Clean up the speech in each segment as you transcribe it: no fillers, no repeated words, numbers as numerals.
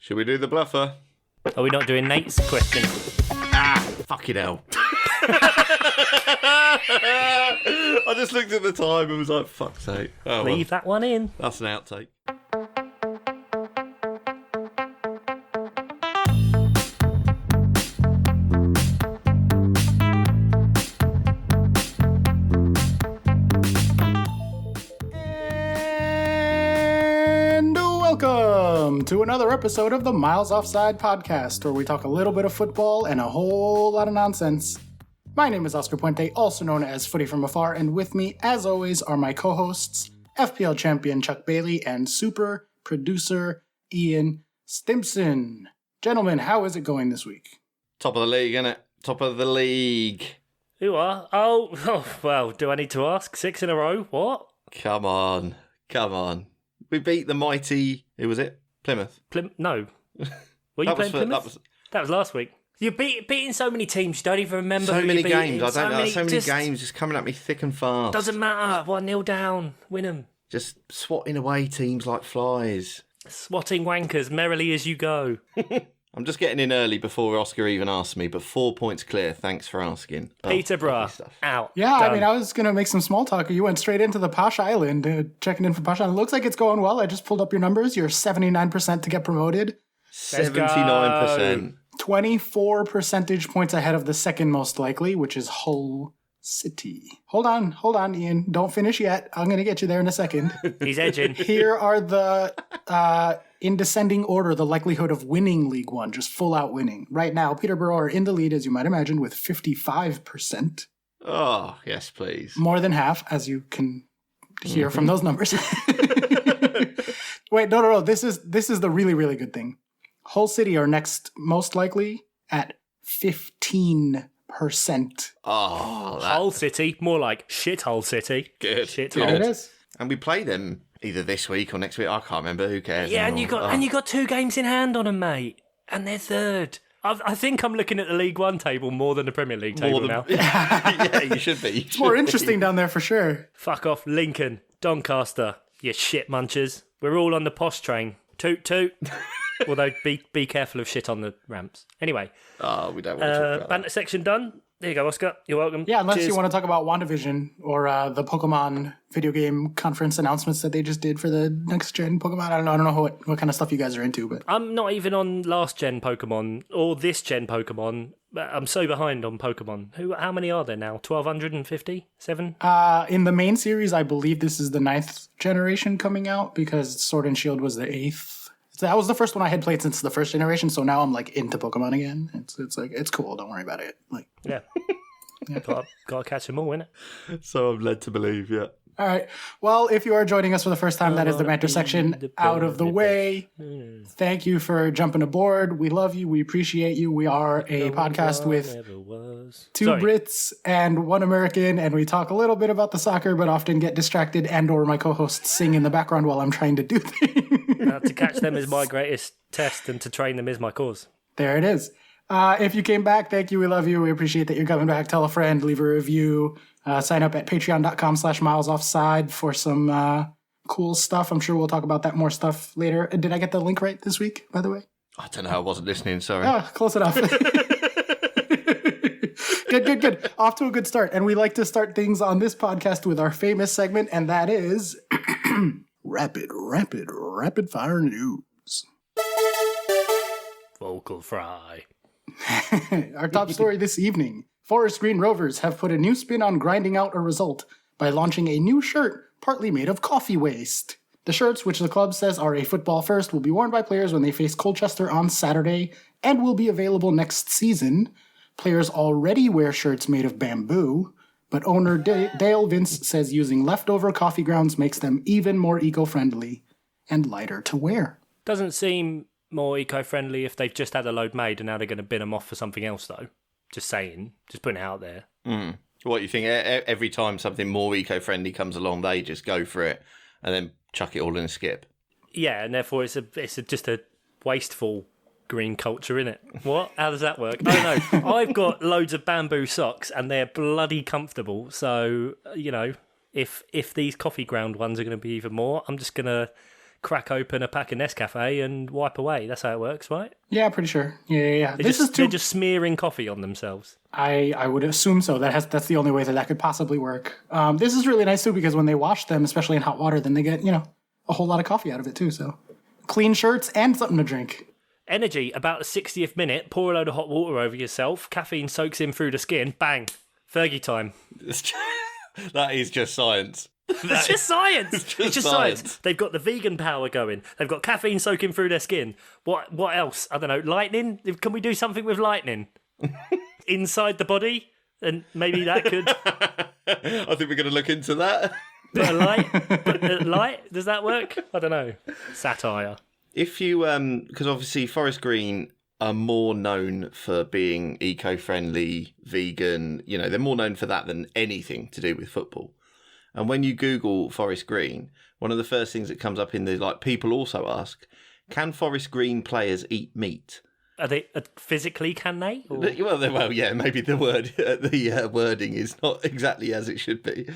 Should we do the bluffer? Are we not doing Nate's question? Fucking hell. I just looked at the time and was like, fuck's sake. Oh, Leave that one in. That's an outtake. Welcome to another episode of the Miles Offside podcast, where we talk a little bit of football and a whole lot of nonsense. My name is Oscar Puente, also known as Footy from Afar, and with me, as always, are my co-hosts, FPL champion Chuck Bailey and super producer Ian Stimpson. Gentlemen, how is it going this week? Top of the league, innit? Top of the league. Who are? Oh, well, do I need to ask? 6 in a row? What? Come on. We beat the mighty, who was it? Plymouth. No. Were you playing Plymouth? That was last week. You're beating so many teams, you don't even remember so who many you beat. games. I don't know. So many games just coming at me thick and fast. Doesn't matter. 1-0 down. Win them. Just swatting away teams like flies. Swatting wankers merrily as you go. I'm just getting in early before Oscar even asked me, but 4 points clear. Thanks for asking. Peterborough, out. Yeah, Done. I mean, I was going to make some small talk. You went straight into the Posh Island, checking in for Posh Island. Looks like it's going well. I just pulled up your numbers. You're 79% to get promoted. 79%. 24 percentage points ahead of the second most likely, which is Hull City. Hold on, Ian. Don't finish yet. I'm going to get you there in a second. He's edging. Here are the, in descending order, the likelihood of winning League One, just full out winning. Right now, Peterborough are in the lead, as you might imagine, with 55%. Oh, yes, please. More than half, as you can hear from those numbers. Wait, no. This is the really, really good thing. Hull City are next most likely at 15%. Oh, Hull City, more like shithole City. Good. Shithole. There it is. And we play them either this week or next week. I can't remember. Who cares? Yeah, anymore? and you got 2 games in hand on them, mate. And they're third. I think I'm looking at the League One table more than the Premier League table now. Yeah, you should be. It's more interesting down there for sure. Fuck off, Lincoln, Doncaster, you shit munchers. We're all on the posh train. Toot toot. Although be careful of shit on the ramps. Anyway. Oh, we don't want to talk about banter section done. There you go, Oscar. You're welcome. Yeah, unless Cheers. you want to talk about WandaVision or the Pokemon video game conference announcements that they just did for the next gen Pokemon. I don't know what kind of stuff you guys are into, but I'm not even on last gen Pokemon or this gen Pokemon. I'm so behind on Pokemon. How many are there now? 1,257? in the main series, I believe this is the 9th generation coming out because Sword and Shield was the 8th. So that was the first one I had played since the first generation, so now I'm like into Pokemon again. It's like it's cool, don't worry about it. Like Yeah. Gotta catch them all, innit? So I'm led to believe, yeah. all right. Well, if you are joining us for the first time, that is the banter section out of the way. Thank you for jumping aboard. We love you. We appreciate you. We are a podcast with 2 Brits and 1 American, and we talk a little bit about the soccer, but often get distracted and/or my co-hosts sing in the background while I'm trying to do things. To catch them is my greatest test, and to train them is my cause. There it is. If you came back, thank you. We love you. We appreciate that you're coming back. Tell a friend, leave a review. Sign up at patreon.com/milesoffside for some cool stuff. I'm sure we'll talk about that more stuff later. Did I get the link right this week, by the way? I don't know. I wasn't listening. Sorry. Oh, close enough. Good. Off to a good start. And we like to start things on this podcast with our famous segment, and that is rapid fire news. Vocal fry. Our top story this evening. Forest Green Rovers have put a new spin on grinding out a result by launching a new shirt partly made of coffee waste. The shirts, which the club says are a football first, will be worn by players when they face Colchester on Saturday and will be available next season. Players already wear shirts made of bamboo, but owner Dale Vince says using leftover coffee grounds makes them even more eco-friendly and lighter to wear. Doesn't seem more eco-friendly if they've just had a load made and now they're going to bin them off for something else, though. Just saying. Just putting it out there. What, you think every time something more eco-friendly comes along, they just go for it and then chuck it all in a skip? Yeah, and therefore it's just a wasteful green culture, innit? What? How does that work? I don't know. I've got loads of bamboo socks and they're bloody comfortable. So, if these coffee ground ones are going to be even more, I'm just going to crack open a pack of Nescafe and wipe away. That's how it works, right? Yeah, pretty sure. Yeah. They're just smearing coffee on themselves. I would assume so. That's the only way that could possibly work. This is really nice too because when they wash them, especially in hot water, then they get a whole lot of coffee out of it too. So clean shirts and something to drink. Energy, about the 60th minute, pour a load of hot water over yourself, caffeine soaks in through the skin, bang, Fergie time. That is just science. It's just science. It's just science. They've got the vegan power going. They've got caffeine soaking through their skin. What else? I don't know. Lightning? Can we do something with lightning? Inside the body? And maybe that could... I think we're going to look into that. Put a light? Does that work? I don't know. Satire. If you, because obviously Forest Green are more known for being eco-friendly, vegan, they're more known for that than anything to do with football. And when you Google Forest Green, one of the first things that comes up in the, people also ask, can Forest Green players eat meat? Are they physically, can they? Or... Well, yeah, maybe the wording is not exactly as it should be.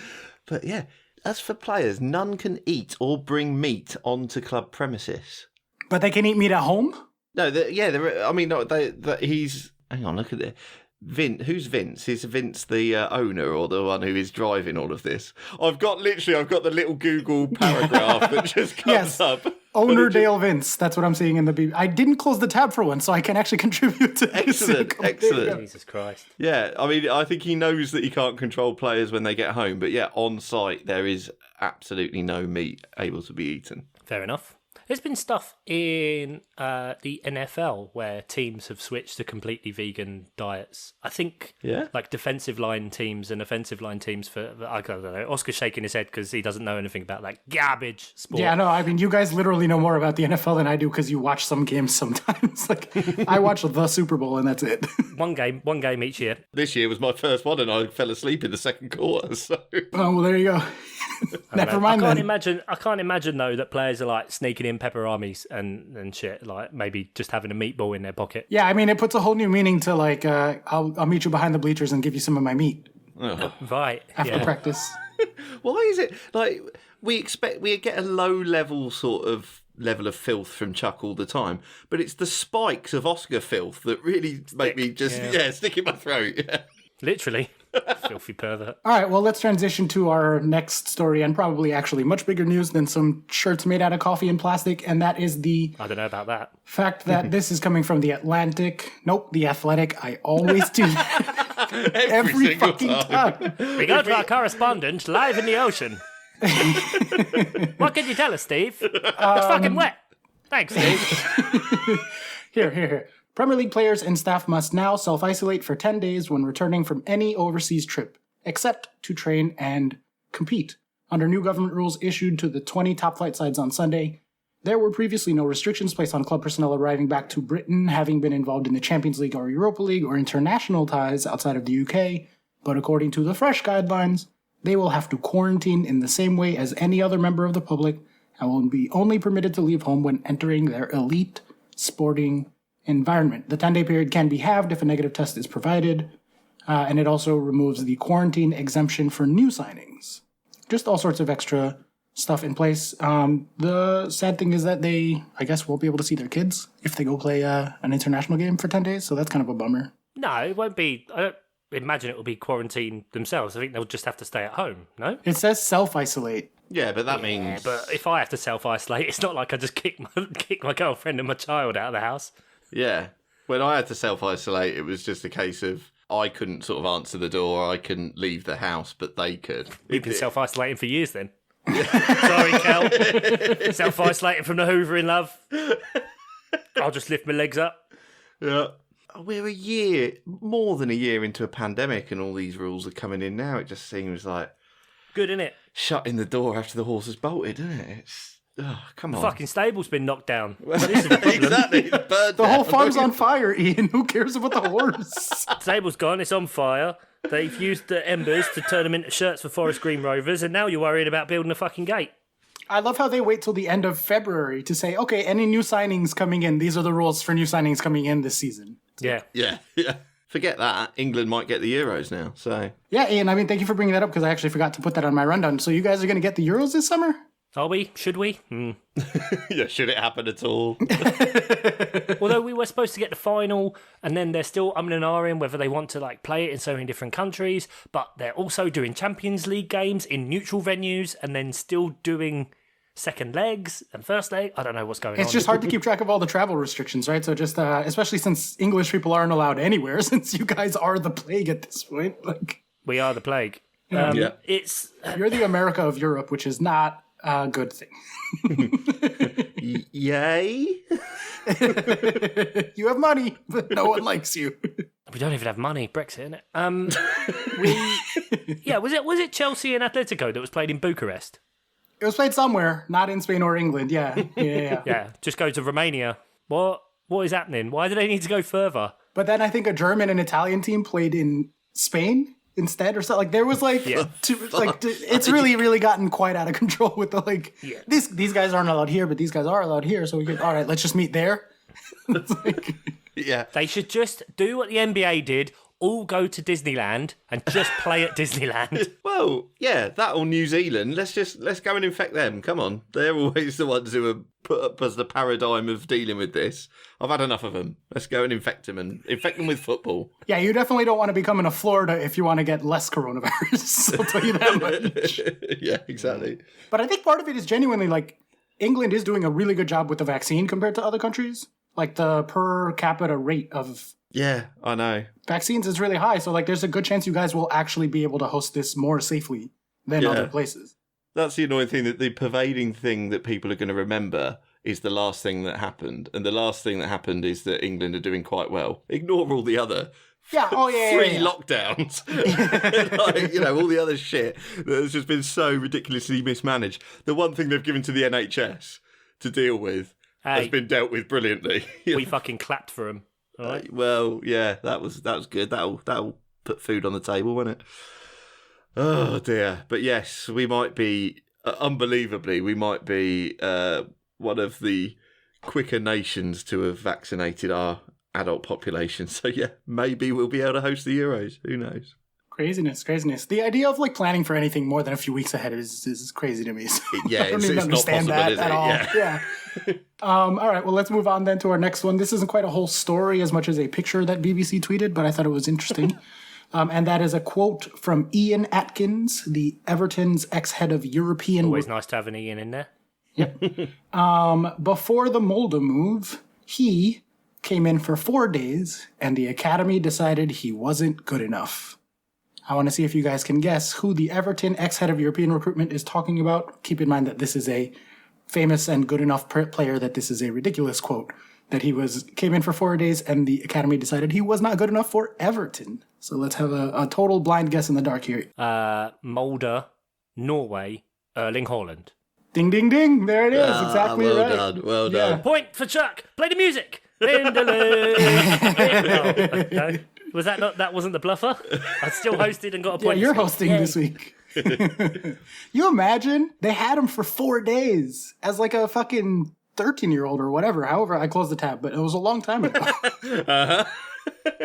But yeah, as for players, none can eat or bring meat onto club premises. But they can eat meat at home? No, he's... Hang on, look at it. Who's Vince? Is Vince the owner or the one who is driving all of this? I've got the little Google paragraph that just comes up. Owner Dale Vince. That's what I'm seeing in the... I didn't close the tab for one, so I can actually contribute to this. Excellent. Jesus Christ. Yeah, I think he knows that he can't control players when they get home, but yeah, on site there is absolutely no meat able to be eaten. Fair enough. There's been stuff in the NFL where teams have switched to completely vegan diets. I think like defensive line teams and offensive line teams I don't know. Oscar's shaking his head because he doesn't know anything about that garbage sport. Yeah, no, I mean, you guys literally know more about the NFL than I do because you watch some games sometimes. I watch the Super Bowl and that's it. One game each year. This year was my first one and I fell asleep in the second quarter. So. Oh, well, there you go. Never mind. I can't imagine though that players are like sneaking in pepperonis and shit, like maybe just having a meatball in their pocket. Yeah, I mean, it puts a whole new meaning to I'll meet you behind the bleachers and give you some of my meat. Right. After practice. Why is it we get a low level level of filth from Chuck all the time, but it's the spikes of Oscar filth that really make me just stick in my throat. Yeah. Literally. Filthy pervert. All right, well, let's transition to our next story, and probably actually much bigger news than some shirts made out of coffee and plastic, and that is I don't know about that. Fact that this is coming from The Atlantic. Nope, The Athletic. I always do that. Every fucking time. We go to our correspondent live in the ocean. What can you tell us, Steve? It's fucking wet. Thanks, Steve. Here. Premier League players and staff must now self-isolate for 10 days when returning from any overseas trip, except to train and compete. Under new government rules issued to the 20 top-flight sides on Sunday, there were previously no restrictions placed on club personnel arriving back to Britain, having been involved in the Champions League or Europa League or international ties outside of the UK, but according to the fresh guidelines, they will have to quarantine in the same way as any other member of the public and will be only permitted to leave home when entering their elite sporting environment. The 10-day period can be halved if a negative test is provided, and it also removes the quarantine exemption for new signings. Just all sorts of extra stuff in place. The sad thing is that they, I guess, won't be able to see their kids if they go play an international game for 10 days, so that's kind of a bummer. No, it won't be. I don't imagine it will be quarantined themselves. I think they'll just have to stay at home, no? It says self-isolate. Yeah, but that means... But if I have to self-isolate, it's not like I just kick my girlfriend and my child out of the house. Yeah. When I had to self-isolate, it was just a case of I couldn't sort of answer the door, I couldn't leave the house, but they could. You've been self-isolating for years then. Sorry, Cal. Self-isolating from the Hoover in love. I'll just lift my legs up. Yeah. We're more than a year into a pandemic and all these rules are coming in now. It just seems like... Good, innit? Shutting the door after the horse has bolted, isn't it? It's... Oh, come on. The fucking stable's been knocked down. This is a problem. Exactly. The whole farm's on fire, Ian. Who cares about the horse? The stable's gone. It's on fire. They've used the embers to turn them into shirts for Forest Green Rovers, and now you're worried about building a fucking gate. I love how they wait till the end of February to say, okay, any new signings coming in, these are the rules for new signings coming in this season. Yeah. Forget that. England might get the Euros now, so... Yeah, Ian, I mean, thank you for bringing that up, because I actually forgot to put that on my rundown. So you guys are going to get the Euros this summer? Are we? Should we? Yeah, should it happen at all? Although we were supposed to get the final, and then they're still umming and ahhing whether they want to like play it in so many different countries, but they're also doing Champions League games in neutral venues, and then still doing second legs and first leg. I don't know what's going on. It's just hard to keep track of all the travel restrictions, right? So just, especially since English people aren't allowed anywhere, since you guys are the plague at this point. Like, we are the plague. Yeah. It's you're the America of Europe, which is not a good thing. Yay? You have money, but no one likes you. We don't even have money. Brexit, innit? Was it Chelsea and Atletico that was played in Bucharest? It was played somewhere, not in Spain or England. Yeah. Yeah, just go to Romania. What is happening? Why do they need to go further? But then I think a German and Italian team played in Spain instead, or something. Like there was it's really gotten quite out of control with the these guys aren't allowed here, but these guys are allowed here. So we could, all right, let's just meet there. It's like, yeah, they should just do what the NBA did. All go to Disneyland and just play at Disneyland. Well, yeah, that or New Zealand. Let's go and infect them. Come on, they're always the ones who are put up as the paradigm of dealing with this. I've had enough of them. Let's go and infect them with football. Yeah, you definitely don't want to be coming to Florida if you want to get less coronavirus. I'll tell you that much. Yeah, exactly. But I think part of it is genuinely like England is doing a really good job with the vaccine compared to other countries. Like the per capita rate of yeah, I know. vaccines is really high. So like there's a good chance you guys will actually be able to host this more safely than other places. That's the annoying thing, that the pervading thing that people are going to remember is the last thing that happened. And the last thing that happened is that England are doing quite well. Ignore all the other three lockdowns. All the other shit that's just been so ridiculously mismanaged. The one thing they've given to the NHS to deal with has been dealt with brilliantly. We fucking clapped for them. Right. Well, yeah, that was good. That'll put food on the table, won't it? Oh dear. But yes, we might be unbelievably, one of the quicker nations to have vaccinated our adult population. So yeah, maybe we'll be able to host the Euros. Who knows? Craziness. The idea of like planning for anything more than a few weeks ahead is crazy to me. So yeah, I don't even understand not possible, that is at it? all. Yeah. All right, well, let's move on then to our next one. This isn't quite a whole story as much as a picture that BBC tweeted, but I thought it was interesting. And that is a quote from Ian Atkins, the Everton's ex-head of European... Always nice to have an Ian in there. Yep. Before the Molde move, he came in for 4 days, and the academy decided he wasn't good enough. I want to see if you guys can guess who the Everton ex-head of European recruitment is talking about. Keep in mind that this is a famous and good enough player that this is a ridiculous quote. That he came in for 4 days and the academy decided he was not good enough for Everton. So let's have a total blind guess in the dark here. Molde, Norway, Erling Haaland. Ding, ding, ding. There it is. Exactly well right. Well done. Point for Chuck. Play the music. No. Was that not? That wasn't the Bluffer? I still hosted and got a point. Yeah, you're hosting this week. You imagine? They had him for 4 days as like a fucking 13-year-old or whatever. However, I closed the tab, but it was a long time ago.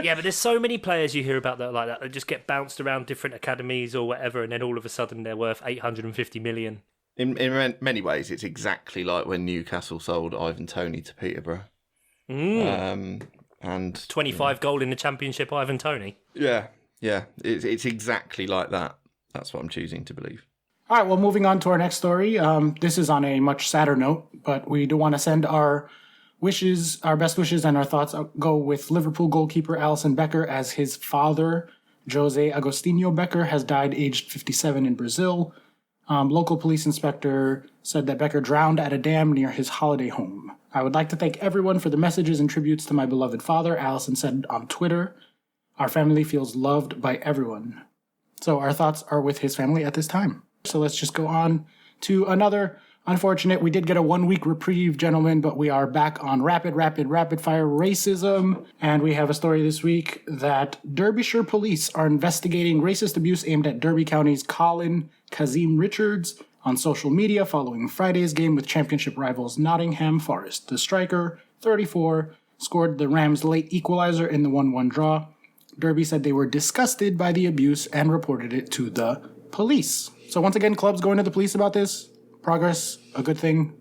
Yeah, but there's so many players you hear about that like that just get bounced around different academies or whatever, and then all of a sudden they're worth 850 million. In many ways, it's exactly like when Newcastle sold Ivan Toney to Peterborough. And 25 goal in the Championship, Ivan Toney. Yeah, it's exactly like that. That's what I'm choosing to believe. All right, well, moving on to our next story. This is on a much sadder note, but we do want to send our wishes, our best wishes and our thoughts go with Liverpool goalkeeper Alisson Becker, as his father, Jose Agostinho Becker, has died aged 57 in Brazil. Local police inspector said that Becker drowned at a dam near his holiday home. I would like to thank everyone for the messages and tributes to my beloved father, Alisson said on Twitter. Our family feels loved by everyone. So our thoughts are with his family at this time. So let's just go on to another unfortunate. We did get a 1 week reprieve, gentlemen, but we are back on rapid fire racism. And we have a story this week that Derbyshire police are investigating racist abuse aimed at Derby County's Colin Kazim Richards on social media following Friday's game with championship rivals Nottingham Forest. The striker, 34, scored the Rams' late equalizer in the 1-1 draw. Derby said they were disgusted by the abuse and reported it to the police. So once again, clubs going to the police about this. progress, a good thing,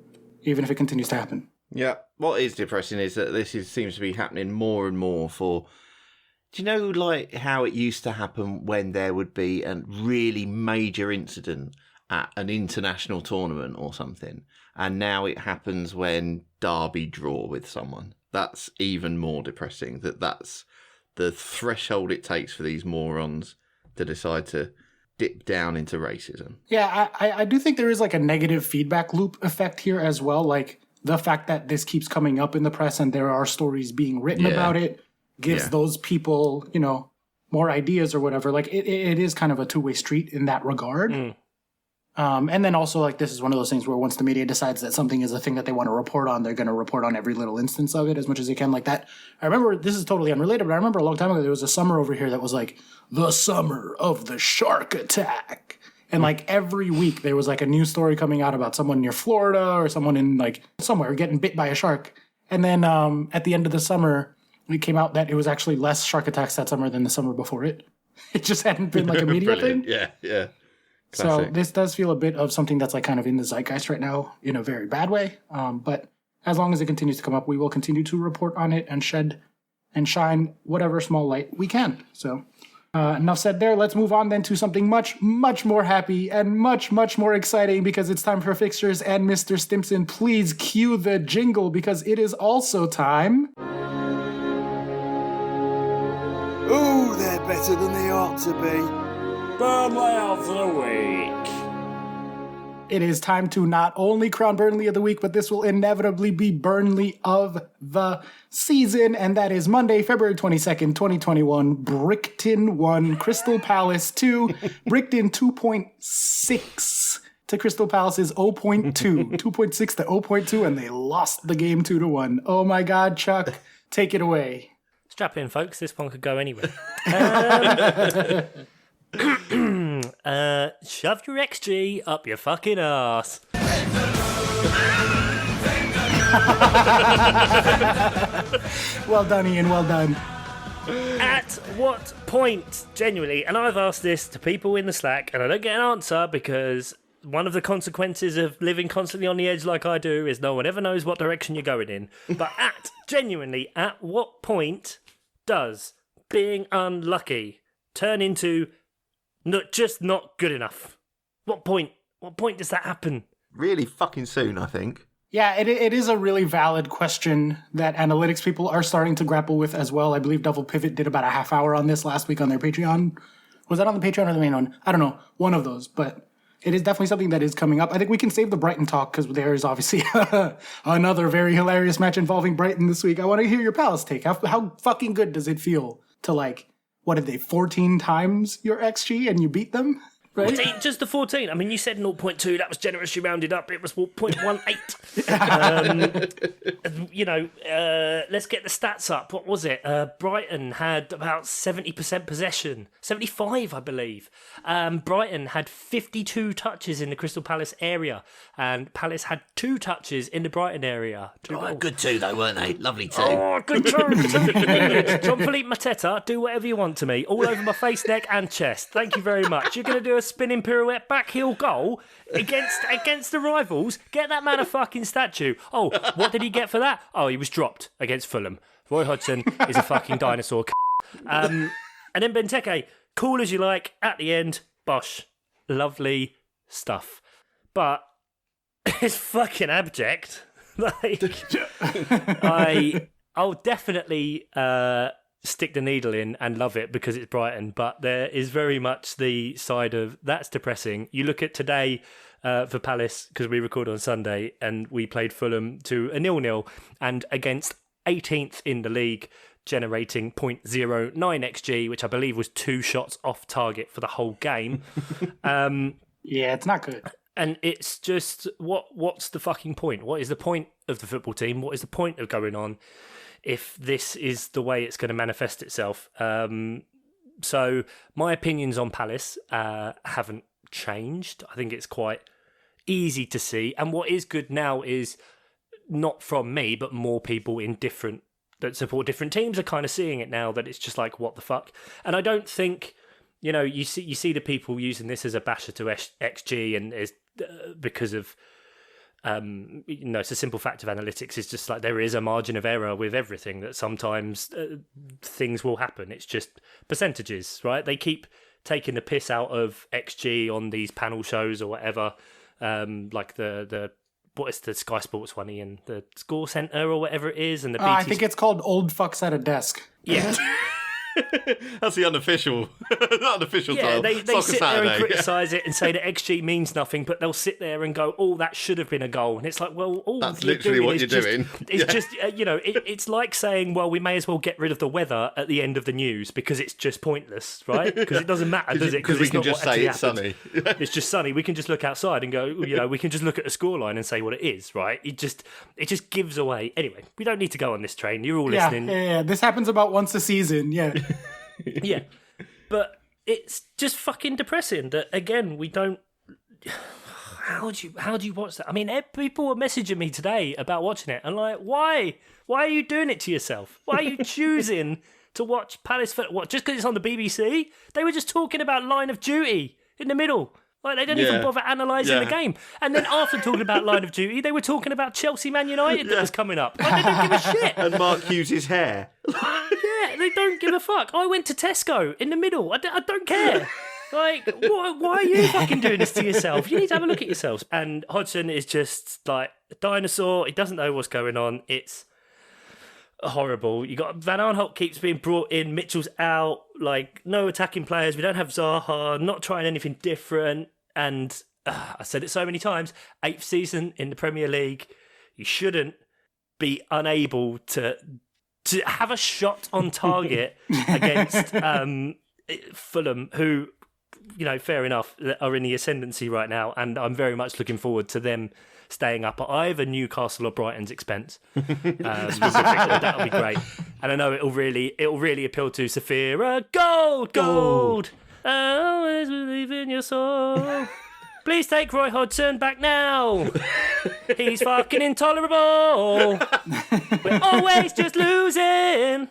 even if it continues to happen. Yeah. What is depressing is that seems to be happening more and more for... Do you know, like, how it used to happen when there would be a really major incident at an international tournament or something, and now it happens when Derby draw with someone? That's even more depressing, that's the threshold it takes for these morons to decide to dip down into racism. Yeah, I do think there is like a negative feedback loop effect here as well. Like the fact that this keeps coming up in the press and there are stories being written about it gives those people, you know, more ideas or whatever. Like it is kind of a two-way street in that regard. And then also, like, this is one of those things where once the media decides that something is a thing that they want to report on, they're going to report on every little instance of it as much as they can, like that. I remember, this is totally unrelated, but I remember a long time ago, there was a summer over here that was like, the summer of the shark attack. And like every week there was like a news story coming out about someone near Florida or someone in like somewhere getting bit by a shark. And then at the end of the summer, it came out that it was actually less shark attacks that summer than the summer before it. It just hadn't been like a media thing. Yeah. Classic. So this does feel a bit of something that's like kind of in the zeitgeist right now in a very bad way. But as long as it continues to come up, we will continue to report on it and shed and shine whatever small light we can. So enough said there. Let's move on then to something much, much more happy and much, much more exciting because it's time for fixtures. And Mr. Stimpson, please cue the jingle because it is also time. Ooh, they're better than they ought to be. Burnley of the Week. It is time to not only crown Burnley of the Week, but this will inevitably be Burnley of the Season. And that is Monday, February 22nd, 2021. Brighton 1, Crystal Palace 2. Brighton 2.6 to Crystal Palace's 0.2. 2.6 to 0.2, and they lost the game 2-1. Oh my God, Chuck, take it away. Strap in, folks. This one could go anywhere. Shove your XG up your fucking ass. Well done, Ian, well done. At what point, genuinely, and I've asked this to people in the Slack and I don't get an answer because one of the consequences of living constantly on the edge like I do is no one ever knows what direction you're going in. But genuinely, at what point does being unlucky turn into just not good enough? What point? What point does that happen? Really fucking soon, I think. Yeah, it is a really valid question that analytics people are starting to grapple with as well. I believe Double Pivot did about a half hour on this last week on their Patreon. Was that on the Patreon or the main one? I don't know. One of those, but it is definitely something that is coming up. I think we can save the Brighton talk because there is obviously another very hilarious match involving Brighton this week. I want to hear your Palace take. How fucking good does it feel to, like, what did they, 14 times your XG and you beat them? Right? Just the 14. I mean, you said 0.2. That was generously rounded up. It was 0.18. Let's get the stats up. What was it? Brighton had about 70% possession. 75, I believe. Brighton had 52 touches in the Crystal Palace area. And Palace had 2 touches in the Brighton area. Good 2, though, weren't they? Lovely 2. Oh, good 2. Jean-Philippe Mateta, do whatever you want to me. All over my face, neck and chest. Thank you very much. You're going to do a spinning pirouette back heel goal against the rivals. Get that man a fucking statue. Oh, what did he get for that? Oh, he was dropped against Fulham. Roy Hodgson is a fucking dinosaur. And then Benteke, cool as you like, at the end, bosh. Lovely stuff. But it's fucking abject. I'll definitely stick the needle in and love it because it's Brighton, but there is very much the side of that's depressing. You look at today for Palace, because we record on Sunday, and we played Fulham to a 0-0 and against 18th in the league, generating 0.09 XG, which I believe was 2 shots off target for the whole game. Yeah, it's not good. And it's just, what's the fucking point? What is the point of the football team? What is the point of going on if this is the way it's going to manifest itself? So my opinions on Palace haven't changed. I think it's quite easy to see. And what is good now is not from me, but more people that support different teams are kind of seeing it now, that it's just like, what the fuck? And I don't think, you see the people using this as a basher to XG, and there's because of it's a simple fact of analytics. It's just like there is a margin of error with everything, that sometimes things will happen. It's just percentages, right? They keep taking the piss out of XG on these panel shows or whatever, like what is the Sky Sports one, Ian? The Score Centre or whatever it is, and the BT. I think it's called Old Fucks at a Desk. Yeah. That's the unofficial Yeah, title. they sit there and criticise it and say that XG means nothing, but they'll sit there and go, "Oh, that should have been a goal," and it's like, well, all that's you're literally doing what is you're just, doing. It's just it's like saying, well, we may as well get rid of the weather at the end of the news because it's just pointless, right? Because it doesn't matter, does it? Because we can just say it's sunny. It's just sunny. We can just look outside and go, we can just look at the scoreline and say what it is, right? It just gives away. Anyway, we don't need to go on this train. You're all listening. Yeah. This happens about once a season. Yeah. Yeah, but it's just fucking depressing that, again, we don't. How do you watch that? I mean, people were messaging me today about watching it, and like, why are you doing it to yourself? Why are you choosing to watch Palace football? What, just because it's on the BBC? They were just talking about Line of Duty in the middle. Like, they don't even bother analysing the game. And then after talking about Line of Duty, they were talking about Chelsea Man United that was coming up. Like, they don't give a shit. And Mark Hughes' hair. Yeah, they don't give a fuck. I went to Tesco in the middle. I don't care. Like, why are you fucking doing this to yourself? You need to have a look at yourselves. And Hodgson is just like a dinosaur. He doesn't know what's going on. It's horrible. You got Van Aanholt keeps being brought in. Mitchell's out. Like, no attacking players. We don't have Zaha. Not trying anything different. And I said it so many times. 8th season in the Premier League. You shouldn't be unable to have a shot on target against Fulham, who, fair enough, are in the ascendancy right now. And I'm very much looking forward to them staying up at either Newcastle or Brighton's expense. That'll be great. And I know it'll really appeal to Sophia. Gold. I always believe in your soul. Please take Roy Hodgson back now. He's fucking intolerable. We're always just losing.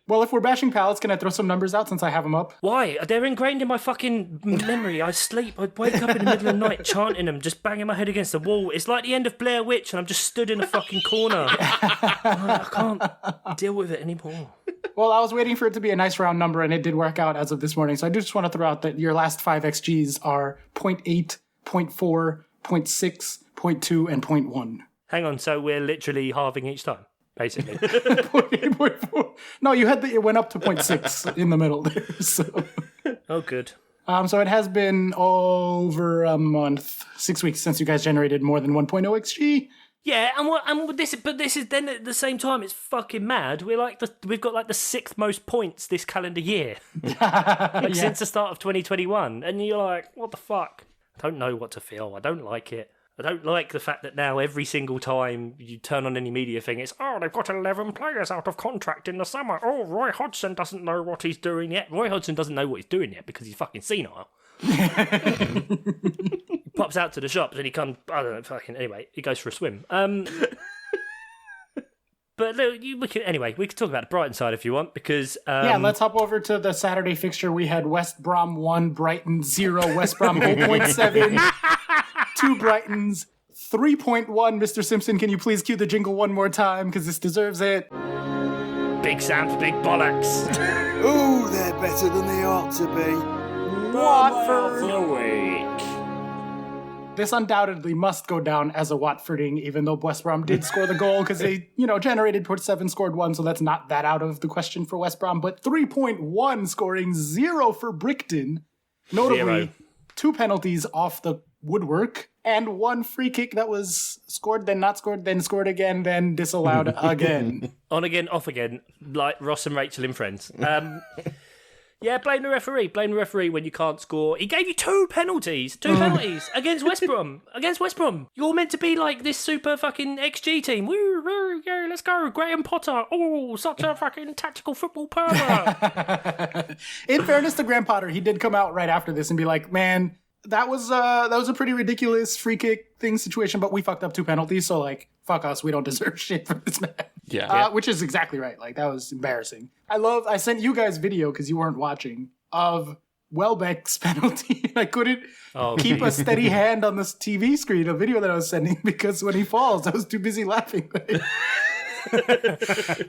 Well, if we're bashing Palace, can I throw some numbers out since I have them up? Why? They're ingrained in my fucking memory. I sleep. I wake up in the middle of the night chanting them, just banging my head against the wall. It's like the end of Blair Witch and I'm just stood in a fucking corner. I can't deal with it anymore. Well, I was waiting for it to be a nice round number, and it did work out as of this morning. So I do just want to throw out that your last 5 XGs are 0.8, 0.4, 0.6, 0.2, and 0.1. Hang on, so we're literally halving each time, basically. 0.8, 0.4. No, it went up to 0.6 in the middle there. So. Oh, good. So it has been over a month, 6 weeks since you guys generated more than 1.0 XG. Yeah, and this is then at the same time it's fucking mad. We've got like the 6th most points this calendar year since the start of 2021, and you're like, what the fuck? I don't know what to feel. I don't like it. I don't like the fact that now every single time you turn on any media thing, it's, they've got 11 players out of contract in the summer. Oh, Roy Hodgson doesn't know what he's doing yet. Roy Hodgson doesn't know what he's doing yet because he's fucking senile. Pops out to the shops and he comes, I don't know, fucking, anyway, he goes for a swim. But look, we can talk about the Brighton side if you want, because... let's hop over to the Saturday fixture. We had West Brom 1, Brighton 0, West Brom 0.7, 2 Brightons, 3.1. Mr. Simpson, can you please cue the jingle one more time, because this deserves it. Big Sam's big bollocks. Ooh, they're better than they ought to be. Watford. The week. This undoubtedly must go down as a Watfording, even though West Brom did score the goal because they, generated 0.7, scored 1, so that's not that out of the question for West Brom. But 3.1 scoring 0 for Brighton. Notably, 0. 2 penalties off the woodwork and 1 free kick that was scored, then not scored, then scored again, then disallowed again. On again, off again, like Ross and Rachel in Friends. Yeah, blame the referee. Blame the referee when you can't score. He gave you 2 penalties. 2 penalties against West Brom. You're meant to be like this super fucking XG team. Woo, woo, yeah, let's go. Graham Potter. Oh, such a fucking tactical football pervert. In fairness to Graham Potter, he did come out right after this and be like, man, that was a pretty ridiculous free kick thing situation, but we fucked up 2 penalties, so like, fuck us, we don't deserve shit from this man. Yeah. Which is exactly right. Like, that was embarrassing. I sent you guys video, because you weren't watching, of Welbeck's penalty. I couldn't keep a steady hand on this TV screen, a video that I was sending, because when he falls, I was too busy laughing.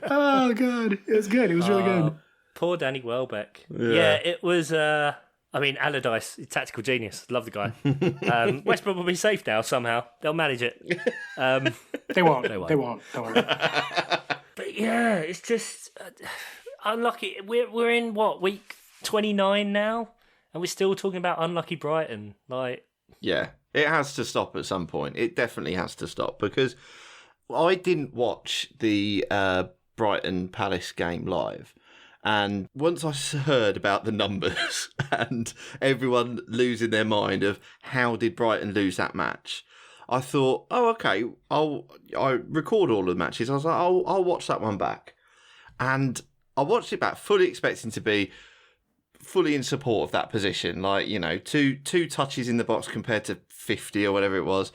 Oh, God. It was good. It was really good. Poor Danny Welbeck. Yeah, it was... Allardyce, tactical genius. Love the guy. West Brom will be safe now somehow. They'll manage it. They won't. They won't. Don't worry. But yeah, it's just unlucky. We're in week 29 now, and we're still talking about unlucky Brighton. Yeah, it has to stop at some point. It definitely has to stop, because I didn't watch the Brighton Palace game live. And once I heard about the numbers and everyone losing their mind of how did Brighton lose that match, I thought, oh, okay, I record all of the matches. I was like, I'll watch that one back. And I watched it back fully expecting to be fully in support of that position. Two touches in the box compared to 50 or whatever it was.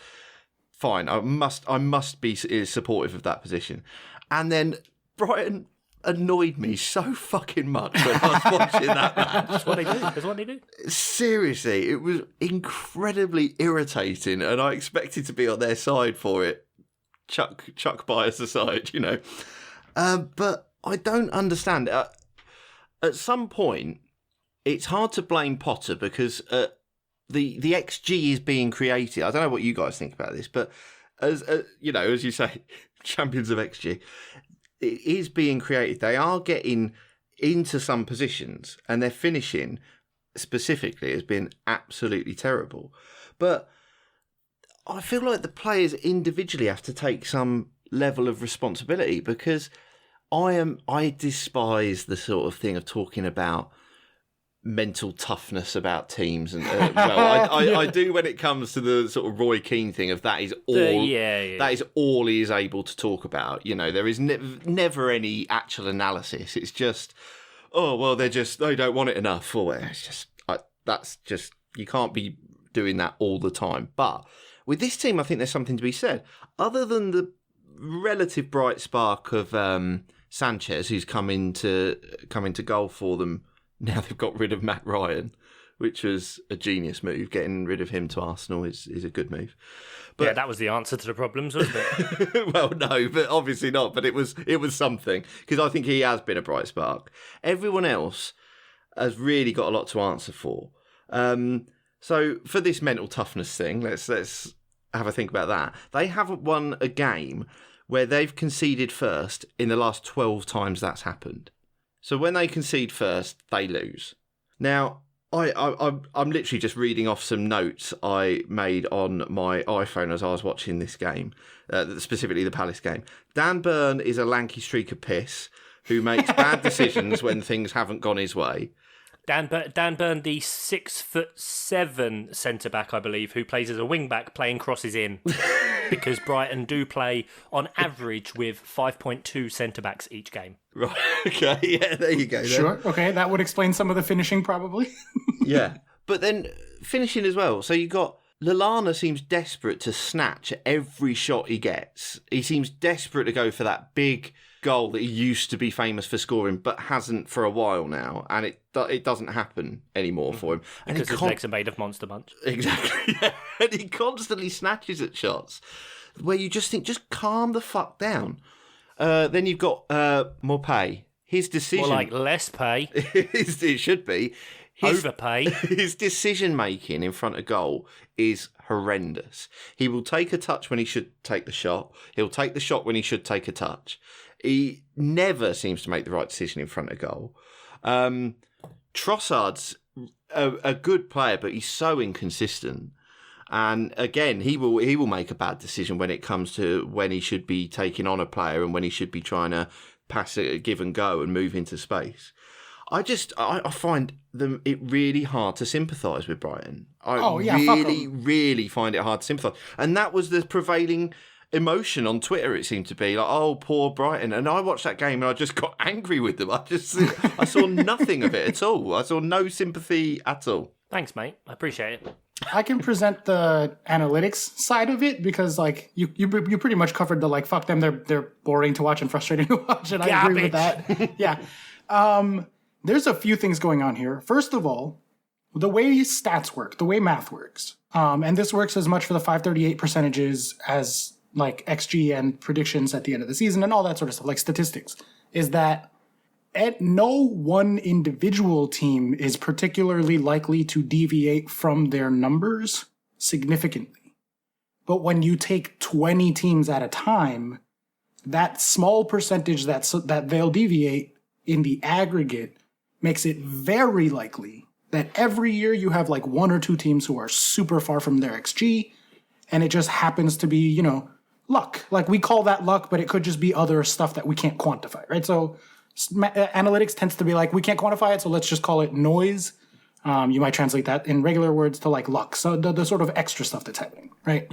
Fine, I must be supportive of that position. And then Brighton annoyed me so fucking much when I was watching that match. That's what they do. Seriously, it was incredibly irritating, and I expected to be on their side for it. Chuck bias aside, but I don't understand. At some point, it's hard to blame Potter, because the XG is being created. I don't know what you guys think about this, but as you say, champions of XG, it is being created. They are getting into some positions, and their finishing specifically has been absolutely terrible. But I feel like the players individually have to take some level of responsibility, because I despise the sort of thing of talking about mental toughness about teams, and I do when it comes to the sort of Roy Keane thing of that is all that is all he is able to talk about. There is never any actual analysis. It's just, they don't want it enough, or it's just that's just, you can't be doing that all the time. But with this team, I think there's something to be said. Other than the relative bright spark of Sanchez, who's come into goal for them. Now they've got rid of Matt Ryan, which was a genius move. Getting rid of him to Arsenal is a good move. But, yeah, that was the answer to the problems, wasn't it? Well, no, but obviously not. But it was something, because I think he has been a bright spark. Everyone else has really got a lot to answer for. So for this mental toughness thing, let's have a think about that. They haven't won a game where they've conceded first in the last 12 times that's happened. So when they concede first, they lose. Now, I'm literally just reading off some notes I made on my iPhone as I was watching this game, specifically the Palace game. Dan Burn is a lanky streak of piss who makes bad decisions when things haven't gone his way. Dan Burn, the 6'7" centre back, I believe, who plays as a wing back, playing crosses in, because Brighton do play on average with 5.2 centre backs each game. Right. Okay. Yeah. There you go. Then. Sure. Okay. That would explain some of the finishing, probably. Yeah, but then finishing as well. So you got Lallana seems desperate to snatch every shot he gets. He seems desperate to go for that big goal that he used to be famous for scoring, but hasn't for a while now, and it doesn't happen anymore for him. And because his legs are made of Monster Munch. Exactly, yeah. And he constantly snatches at shots where you just think, just calm the fuck down. Then you've got Maupay. His decision... More like less pay. It should be. Overpay. His decision-making in front of goal is horrendous. He will take a touch when he should take the shot. He'll take the shot when he should take a touch. He never seems to make the right decision in front of goal. Trossard's a good player, but he's so inconsistent. And again, he will make a bad decision when it comes to when he should be taking on a player and when he should be trying to pass it, give and go, and move into space. I find it really hard to sympathise with Brighton. Really find it hard to sympathise. And that was the prevailing emotion on Twitter, it seemed to be. Like, oh, poor Brighton. And I watched that game and I just got angry with them. I saw nothing of it at all. I saw no sympathy at all. Thanks, mate. I appreciate it. I can present the analytics side of it, because like you pretty much covered the like fuck them, they're boring to watch and frustrating to watch, and I agree with that. Yeah. There's a few things going on here. First of all, the way stats work, the way math works, and this works as much for the 538 percentages as like XG and predictions at the end of the season and all that sort of stuff, like statistics, is that no one individual team is particularly likely to deviate from their numbers significantly. But when you take 20 teams at a time, that small percentage that they'll deviate in the aggregate makes it very likely that every year you have like one or two teams who are super far from their XG, and it just happens to be, luck. Like, we call that luck, but it could just be other stuff that we can't quantify, right? So analytics tends to be like, we can't quantify it, so let's just call it noise. You might translate that in regular words to like luck. So the sort of extra stuff that's happening, right?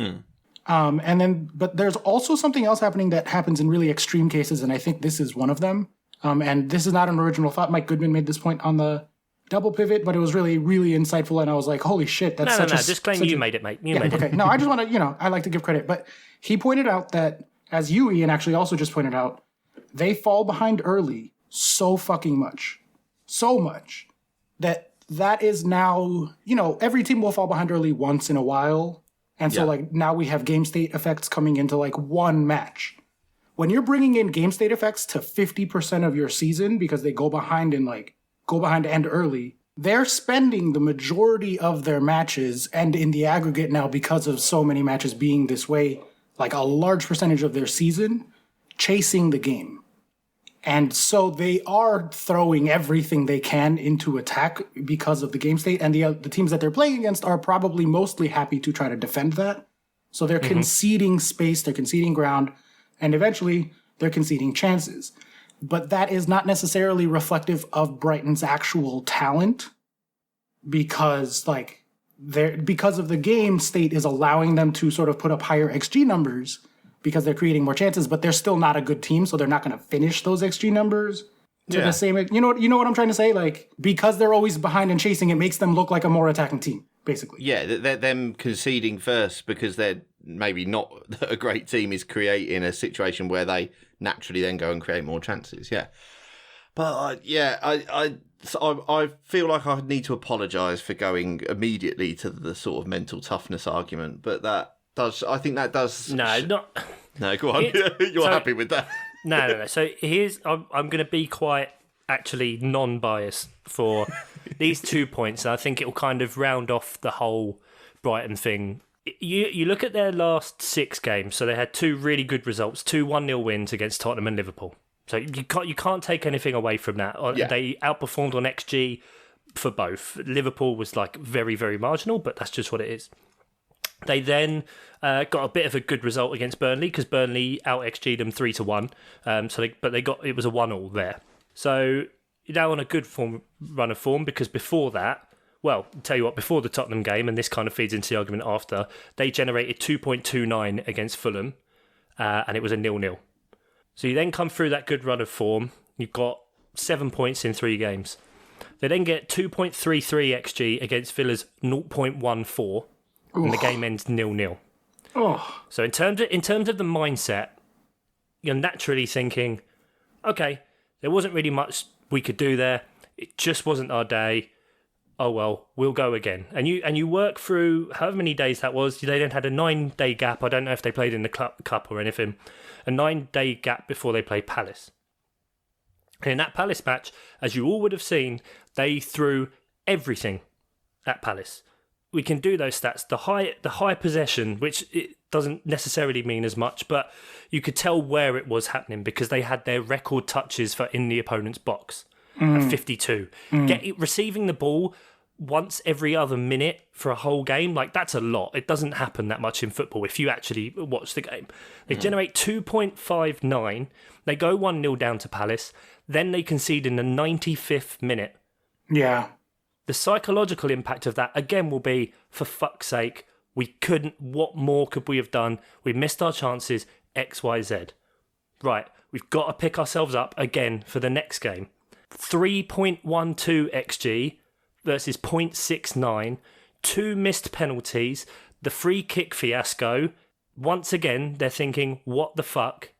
But there's also something else happening that happens in really extreme cases, and I think this is one of them. And this is not an original thought. Mike Goodman made this point on the double pivot, but it was really, really insightful, and I was like, holy shit, that's just claim you made it, mate. You made it. Okay. No, I just want to, I like to give credit. But he pointed out that, as you, Ian, actually also just pointed out, they fall behind early so fucking much. So much. That is now, every team will fall behind early once in a while. And so, now we have game state effects coming into, one match. When you're bringing in game state effects to 50% of your season because they go behind and early, they're spending the majority of their matches, and in the aggregate now, because of so many matches being this way, like a large percentage of their season, chasing the game. And so they are throwing everything they can into attack because of the game state, and the teams that they're playing against are probably mostly happy to try to defend that. So they're conceding space, they're conceding ground, and eventually they're conceding chances. But that is not necessarily reflective of Brighton's actual talent, because because of the game state is allowing them to sort of put up higher XG numbers because they're creating more chances, but they're still not a good team, so they're not going to finish those XG numbers to the same. You know what I'm trying to say? Like, because they're always behind and chasing, it makes them look like a more attacking team, basically. Yeah, they're them conceding first because they're maybe not a great team is creating a situation where they naturally then go and create more chances. Yeah, but I feel like I need to apologise for going immediately to the sort of mental toughness argument, but I think that does. No, go on. You're happy with that? No. So I'm going to be quite actually non-biased for these 2 points. And I think it will kind of round off the whole Brighton thing. You look at their last 6 games. So they had 2 really good results, 2 1-0 wins against Tottenham and Liverpool. So you can't take anything away from that. Yeah. They outperformed on XG for both. Liverpool was very, very marginal, but that's just what it is. They then got a bit of a good result against Burnley because Burnley out XG'd them 3-1. It was a 1-1 there. So you're now on a good run of form because before that, well, I'll tell you what, before the Tottenham game, and this kind of feeds into the argument after, they generated 2.29 against Fulham, and it was a 0-0. So you then come through that good run of form. You've got 7 points in 3 games. They then get 2.33 XG against Villa's 0.14. And the game ends 0-0. Oh. So in terms of the mindset, you're naturally thinking, okay, there wasn't really much we could do there. It just wasn't our day. Oh well, we'll go again. And you work through however many days that was. They then had a 9-day gap. I don't know if they played in the cup or anything. A 9-day gap before they played Palace. And in that Palace match, as you all would have seen, they threw everything at Palace. We can do those stats. The high possession, which it doesn't necessarily mean as much, but you could tell where it was happening because they had their record touches for in the opponent's box at 52. Receiving the ball once every other minute for a whole game, that's a lot. It doesn't happen that much in football if you actually watch the game. They generate 2.59. They go 1-0 down to Palace. Then they concede in the 95th minute. Yeah. The psychological impact of that, again, will be, for fuck's sake, what more could we have done? We missed our chances, X, Y, Z. Right, we've got to pick ourselves up again for the next game. 3.12 XG versus 0.69, 2 missed penalties, the free kick fiasco. Once again, they're thinking, what the fuck?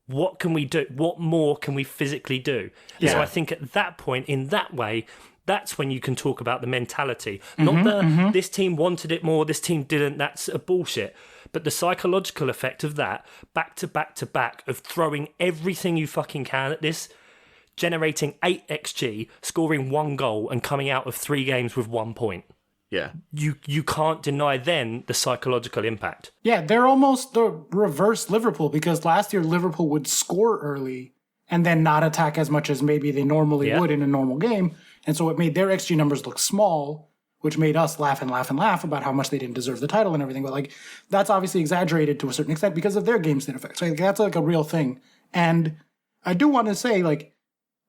What can we do? What more can we physically do? Yeah. So I think at that point, in that way, That's when you can talk about the mentality. Not this team wanted it more, this team didn't. That's a bullshit. But the psychological effect of that, back to back to back, of throwing everything you fucking can at this, generating 8 XG, scoring 1 goal, and coming out of 3 games with 1 point. Yeah. You can't deny then the psychological impact. Yeah, they're almost the reverse Liverpool, because last year Liverpool would score early and then not attack as much as maybe they normally would in a normal game. And so it made their XG numbers look small, which made us laugh and laugh and laugh about how much they didn't deserve the title and everything. But like, that's obviously exaggerated to a certain extent because of their game state effects. So like, that's like a real thing. And I do want to say, like,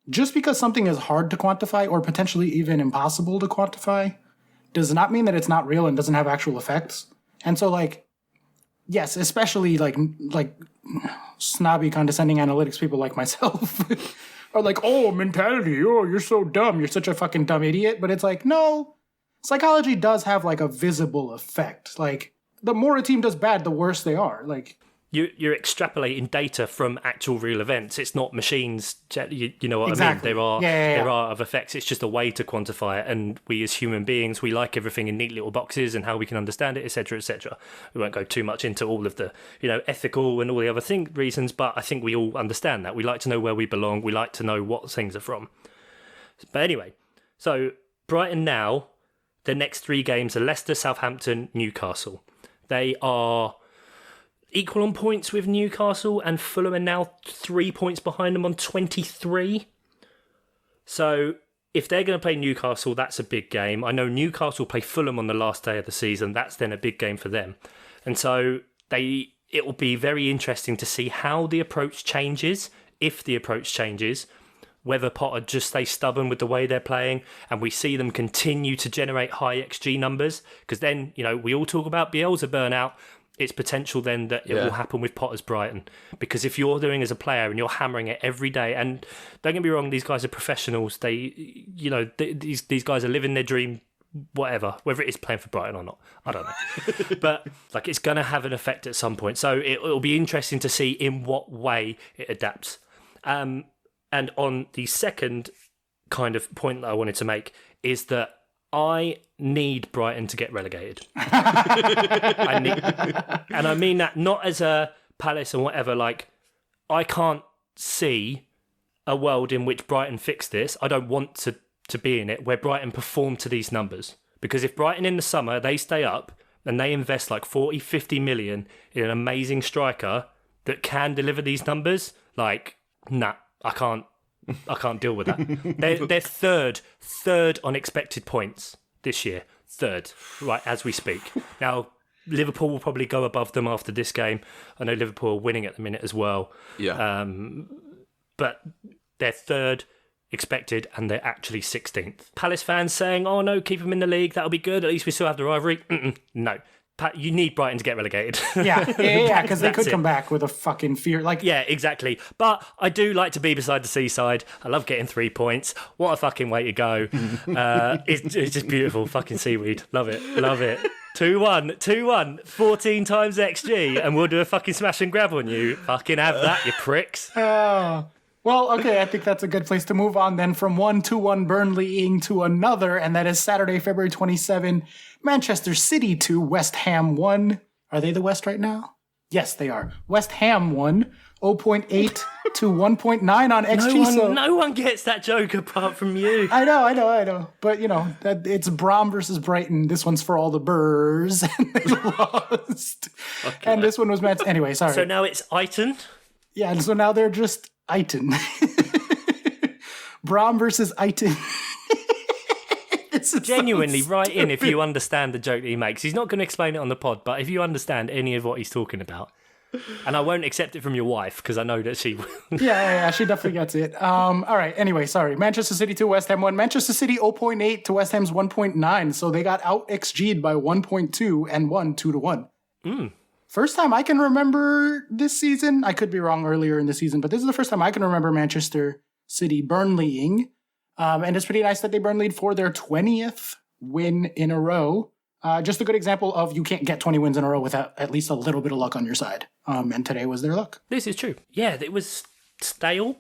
just because something is hard to quantify or potentially even impossible to quantify does not mean that it's not real and doesn't have actual effects. And so, like, yes, especially like snobby, condescending analytics people like myself are like, oh, mentality, oh, you're so dumb, you're such a fucking dumb idiot. But it's like, no, psychology does have like a visible effect. Like, the more a team does bad, the worse they are. Like, you're extrapolating data from actual real events. It's not machines. You know what I mean? There are other effects. It's just a way to quantify it. And we as human beings, we like everything in neat little boxes and how we can understand it, etc., etc. We won't go too much into all of the, ethical and all the other reasons, but I think we all understand that. We like to know where we belong. We like to know what things are from. But anyway, so Brighton now, the next 3 games are Leicester, Southampton, Newcastle. They are equal on points with Newcastle, and Fulham are now 3 points behind them on 23. So if they're going to play Newcastle, that's a big game. I know Newcastle play Fulham on the last day of the season. That's then a big game for them. And so it will be very interesting to see how the approach changes, if the approach changes, whether Potter just stays stubborn with the way they're playing and we see them continue to generate high XG numbers. Because then, we all talk about Bielsa burnout. It's potential then that it will happen with Potter's Brighton. Because if you're doing as a player and you're hammering it every day, and don't get me wrong, these guys are professionals. They, these guys are living their dream, whatever, whether it is playing for Brighton or not, I don't know. But like, it's going to have an effect at some point. So it'll be interesting to see in what way it adapts. And on the second kind of point that I wanted to make is that I need Brighton to get relegated. And I mean that not as a Palace and whatever. Like, I can't see a world in which Brighton fix this. I don't want to be in it, where Brighton perform to these numbers. Because if Brighton in the summer, they stay up and they invest like 40, 50 million in an amazing striker that can deliver these numbers, like, nah, I can't deal with that. They're third on expected points this year. Third, right, as we speak. Now, Liverpool will probably go above them after this game. I know Liverpool are winning at the minute as well. Yeah. But they're third expected and they're actually 16th. Palace fans saying, oh no, keep them in the league, that'll be good, at least we still have the rivalry. No. You need Brighton to get relegated. Yeah, because they could come back with a fucking fear. Like, yeah, exactly. But I do like to be beside the seaside. I love getting 3 points. What a fucking way to go. It's just beautiful. Fucking seaweed. Love it. 2-1. 14 times XG, and we'll do a fucking smash and grab on you. Fucking have that, you pricks. Well, okay, I think that's a good place to move on then from 1-1 Burnley to another, and that is Saturday, February 27, Manchester City 2, West Ham 1. Are they the West right now? Yes, they are. West Ham 1, 0.8 to 1.9 on XG. No one gets that joke apart from you. I know. But, it's Brom versus Brighton. This one's for all the Burrs, and they lost. Okay. And this one was meant... Anyway, sorry. So now it's Eiton? Yeah, and so now they're just Eiton. Brom versus Eiton. Genuinely, write in if you understand the joke that he makes. He's not going to explain it on the pod, but if you understand any of what he's talking about, and I won't accept it from your wife because I know that she will. Yeah, she definitely gets it. All right, anyway, sorry. Manchester City 2, West Ham 1. Manchester City 0.8 to West Ham's 1.9, so they got out XG'd by 1.2 and won 2-1. First time I can remember this season, I could be wrong earlier in the season, but this is the first time I can remember Manchester City Burnleying. And it's pretty nice that they Burnleyed for their 20th win in a row. Just a good example of you can't get 20 wins in a row without at least a little bit of luck on your side. And today was their luck. This is true. Yeah, it was stale.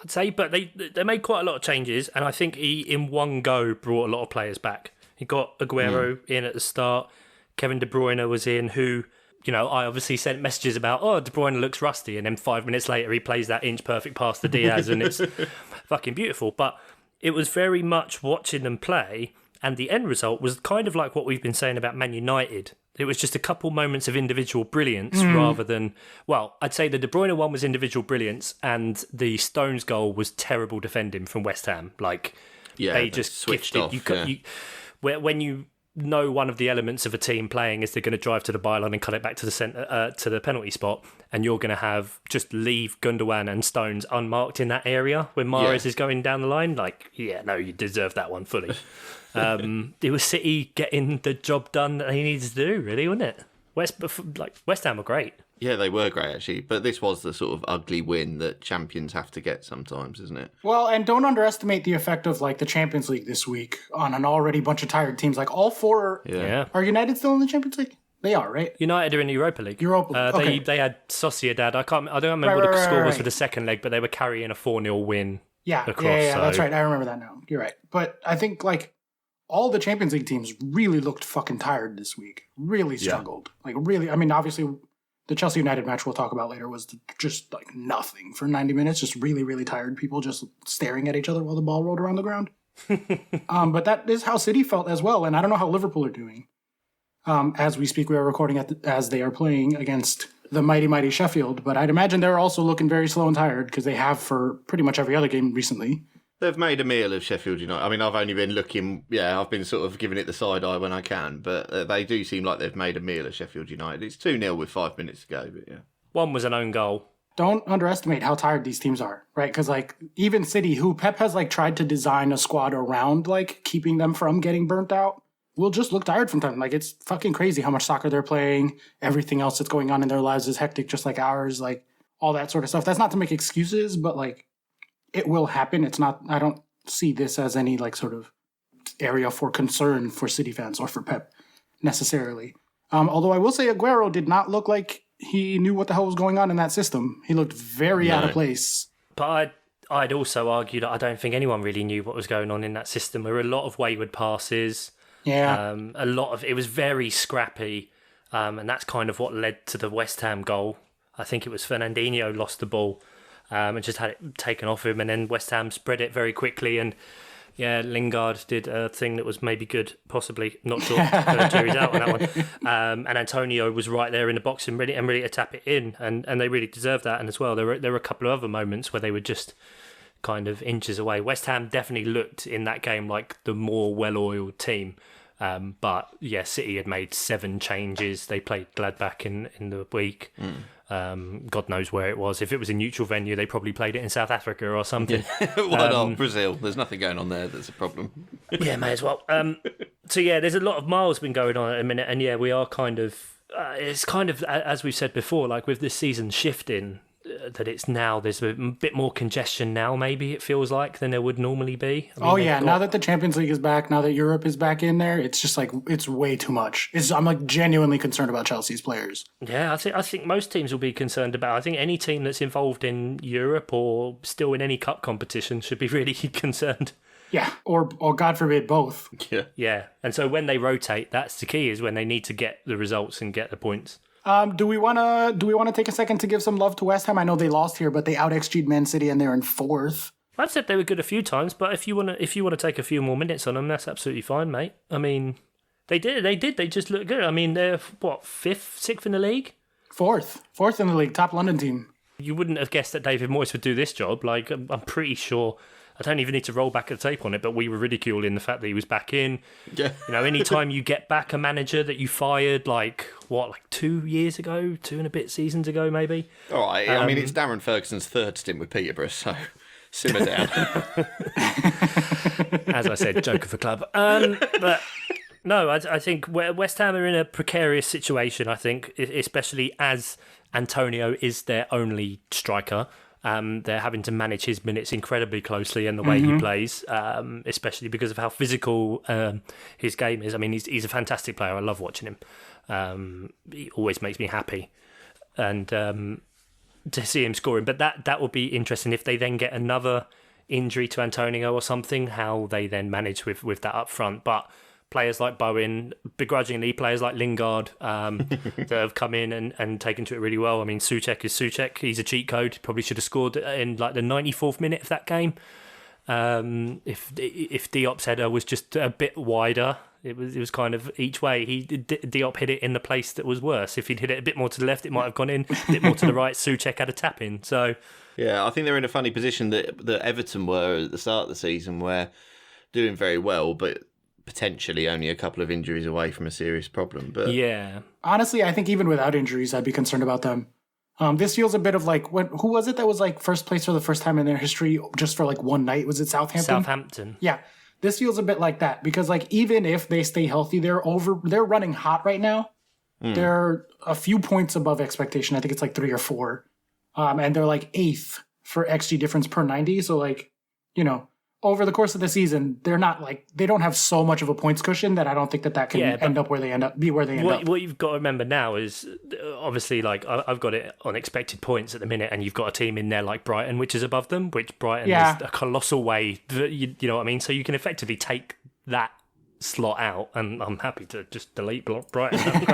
I'd say, but they made quite a lot of changes, and I think he, in one go, brought a lot of players back. He got Aguero in at the start. Kevin De Bruyne was in, who, you know, I obviously sent messages about, De Bruyne looks rusty, and then 5 minutes later he plays that inch-perfect pass to Diaz, and it's fucking beautiful. But it was very much watching them play, and the end result was kind of like what we've been saying about Man United. It was just a couple moments of individual brilliance rather than... Well, I'd say the De Bruyne one was individual brilliance, and the Stones goal was terrible defending from West Ham. Like, they just switched gifted. off. When you know one of the elements of a team playing is they're going to drive to the byline and cut it back to the centre, to the penalty spot, and you're going to have just leave Gundogan and Stones unmarked in that area when Mahrez is going down the line. Like, you deserve that one fully. It was City getting the job done that they needed to do, really, wasn't it? West Ham were great. Yeah, they were great, actually. But this was the sort of ugly win that champions have to get sometimes, isn't it? Well, and don't underestimate the effect of like the Champions League this week on an already bunch of tired teams. Like all four... Yeah. Are United still in the Champions League? They are, right? United are in the Europa League. Okay. They had Sociedad. I don't remember what the score was for the second leg, but they were carrying a 4-0 win. Across, that's right. I remember that now. You're right. But I think like all the Champions League teams really looked fucking tired this week. Really struggled. Like really, I mean, obviously the Chelsea United match we'll talk about later was just like nothing for 90 minutes. Just really, really tired people just staring at each other while the ball rolled around the ground. But that is how City felt as well. And I don't know how Liverpool are doing. As we speak, we are recording as they are playing against the mighty, mighty Sheffield. But I'd imagine they're also looking very slow and tired because they have for pretty much every other game recently. They've made a meal of Sheffield United. I mean, I've only been looking... Yeah, I've been sort of giving it the side eye when I can. But they do seem like they've made a meal of Sheffield United. It's 2-0 with 5 minutes to go, but yeah. One was an own goal. Don't underestimate how tired these teams are, right? Because like even City, who Pep has like tried to design a squad around like keeping them from getting burnt out, will just look tired from time. Like it's fucking crazy how much soccer they're playing. Everything else that's going on in their lives is hectic, just like ours. Like all that sort of stuff. That's not to make excuses, but like it will happen. It's not. I don't see this as any like sort of area for concern for City fans or for Pep necessarily. Although I will say Aguero did not look like he knew what the hell was going on in that system. He looked very out of place. But I'd also argue that I don't think anyone really knew what was going on in that system. There were a lot of wayward passes. Yeah. It was very scrappy. And that's kind of what led to the West Ham goal. I think it was Fernandinho lost the ball and just had it taken off him. And then West Ham spread it very quickly. And yeah, Lingard did a thing that was maybe good, possibly. Not sure. Jury's out on that one. And Antonio was right there in the box and ready to tap it in. And they really deserved that. And as well, there were a couple of other moments where they were just kind of inches away. West Ham definitely looked in that game like the more well-oiled team. But yeah, City had made 7 changes. They played Gladbach in the week. God knows where it was. If it was a neutral venue, they probably played it in South Africa or something. Why not? Brazil. There's nothing going on there that's a problem. Yeah, may as well. So yeah, there's a lot of miles been going on at a minute, and yeah, we are kind of. It's kind of as we've said before, like with this season shifting. That it's now there's a bit more congestion now. Maybe it feels like than there would normally be. I mean, now that the Champions League is back, now that Europe is back in there, it's just like it's way too much. I'm like genuinely concerned about Chelsea's players. Yeah, I think most teams will be concerned about. I think any team that's involved in Europe or still in any cup competition should be really concerned. Yeah, or God forbid both. Yeah, and so when they rotate, that's the key. Is when they need to get the results and get the points. Do we want to take a second to give some love to West Ham? I know they lost here, but they out XG'd Man City and they're in 4th. I've said they were good a few times, but if you want to take a few more minutes on them, that's absolutely fine, mate. I mean, they did. They just look good. I mean, they're what 5th, 6th in the league, 4th in the league, top London team. You wouldn't have guessed that David Moyes would do this job. Like, I'm pretty sure. I don't even need to roll back the tape on it, but we were ridiculing the fact that he was back in. Yeah. You know, anytime you get back a manager that you fired, like 2 years ago, 2 and a bit seasons ago, maybe. All right. I mean, it's Darren Ferguson's 3rd stint with Peterborough, so simmer down. As I said, joke of the club. But no, I think West Ham are in a precarious situation, I think, especially as Antonio is their only striker. They're having to manage his minutes incredibly closely and the way he plays, especially because of how physical his game is. I mean, he's a fantastic player. I love watching him. He always makes me happy. And to see him scoring. But that would be interesting if they then get another injury to Antonio or something, how they then manage with that up front. But players like Bowen, begrudgingly, players like Lingard that have come in and taken to it really well. I mean, Souček is Souček. He's a cheat code. Probably should have scored in like the 94th minute of that game. If Diop's header was just a bit wider, it was kind of each way. Diop hit it in the place that was worse. If he'd hit it a bit more to the left, it might have gone in. A bit more to the right, Souček had a tap in. So yeah, I think they're in a funny position that Everton were at the start of the season, where doing very well, but potentially only a couple of injuries away from a serious problem. But yeah, honestly, I think even without injuries, I'd be concerned about them. This feels a bit of like, who was it that was like first place for the first time in their history just for like one night? Was it Southampton? Southampton. Yeah. This feels a bit like that because like even if they stay healthy, they're running hot right now. They're a few points above expectation. I think it's like 3 or 4. And they're like 8th for XG difference per 90. So like, you know, over the course of the season, they're not like, they don't have so much of a points cushion that I don't think that can end up where they end up. What you've got to remember now is obviously like I've got it on expected points at the minute, and you've got a team in there like Brighton, which is above them, which Brighton is a colossal way. You know what I mean? So you can effectively take that slot out, and I'm happy to just delete Brighton. That's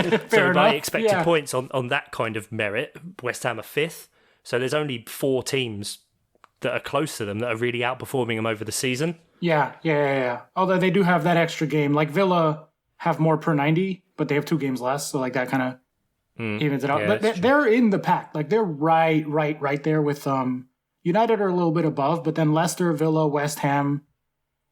great. So by expected points on that kind of merit, West Ham are 5th. So there's only 4 teams that are close to them that are really outperforming them over the season. Yeah. Although they do have that extra game. Like Villa have more per 90, but they have 2 games less, so like that kind of evens it out. Yeah, but they're in the pack. Like they're right there with United are a little bit above, but then Leicester, Villa, West Ham,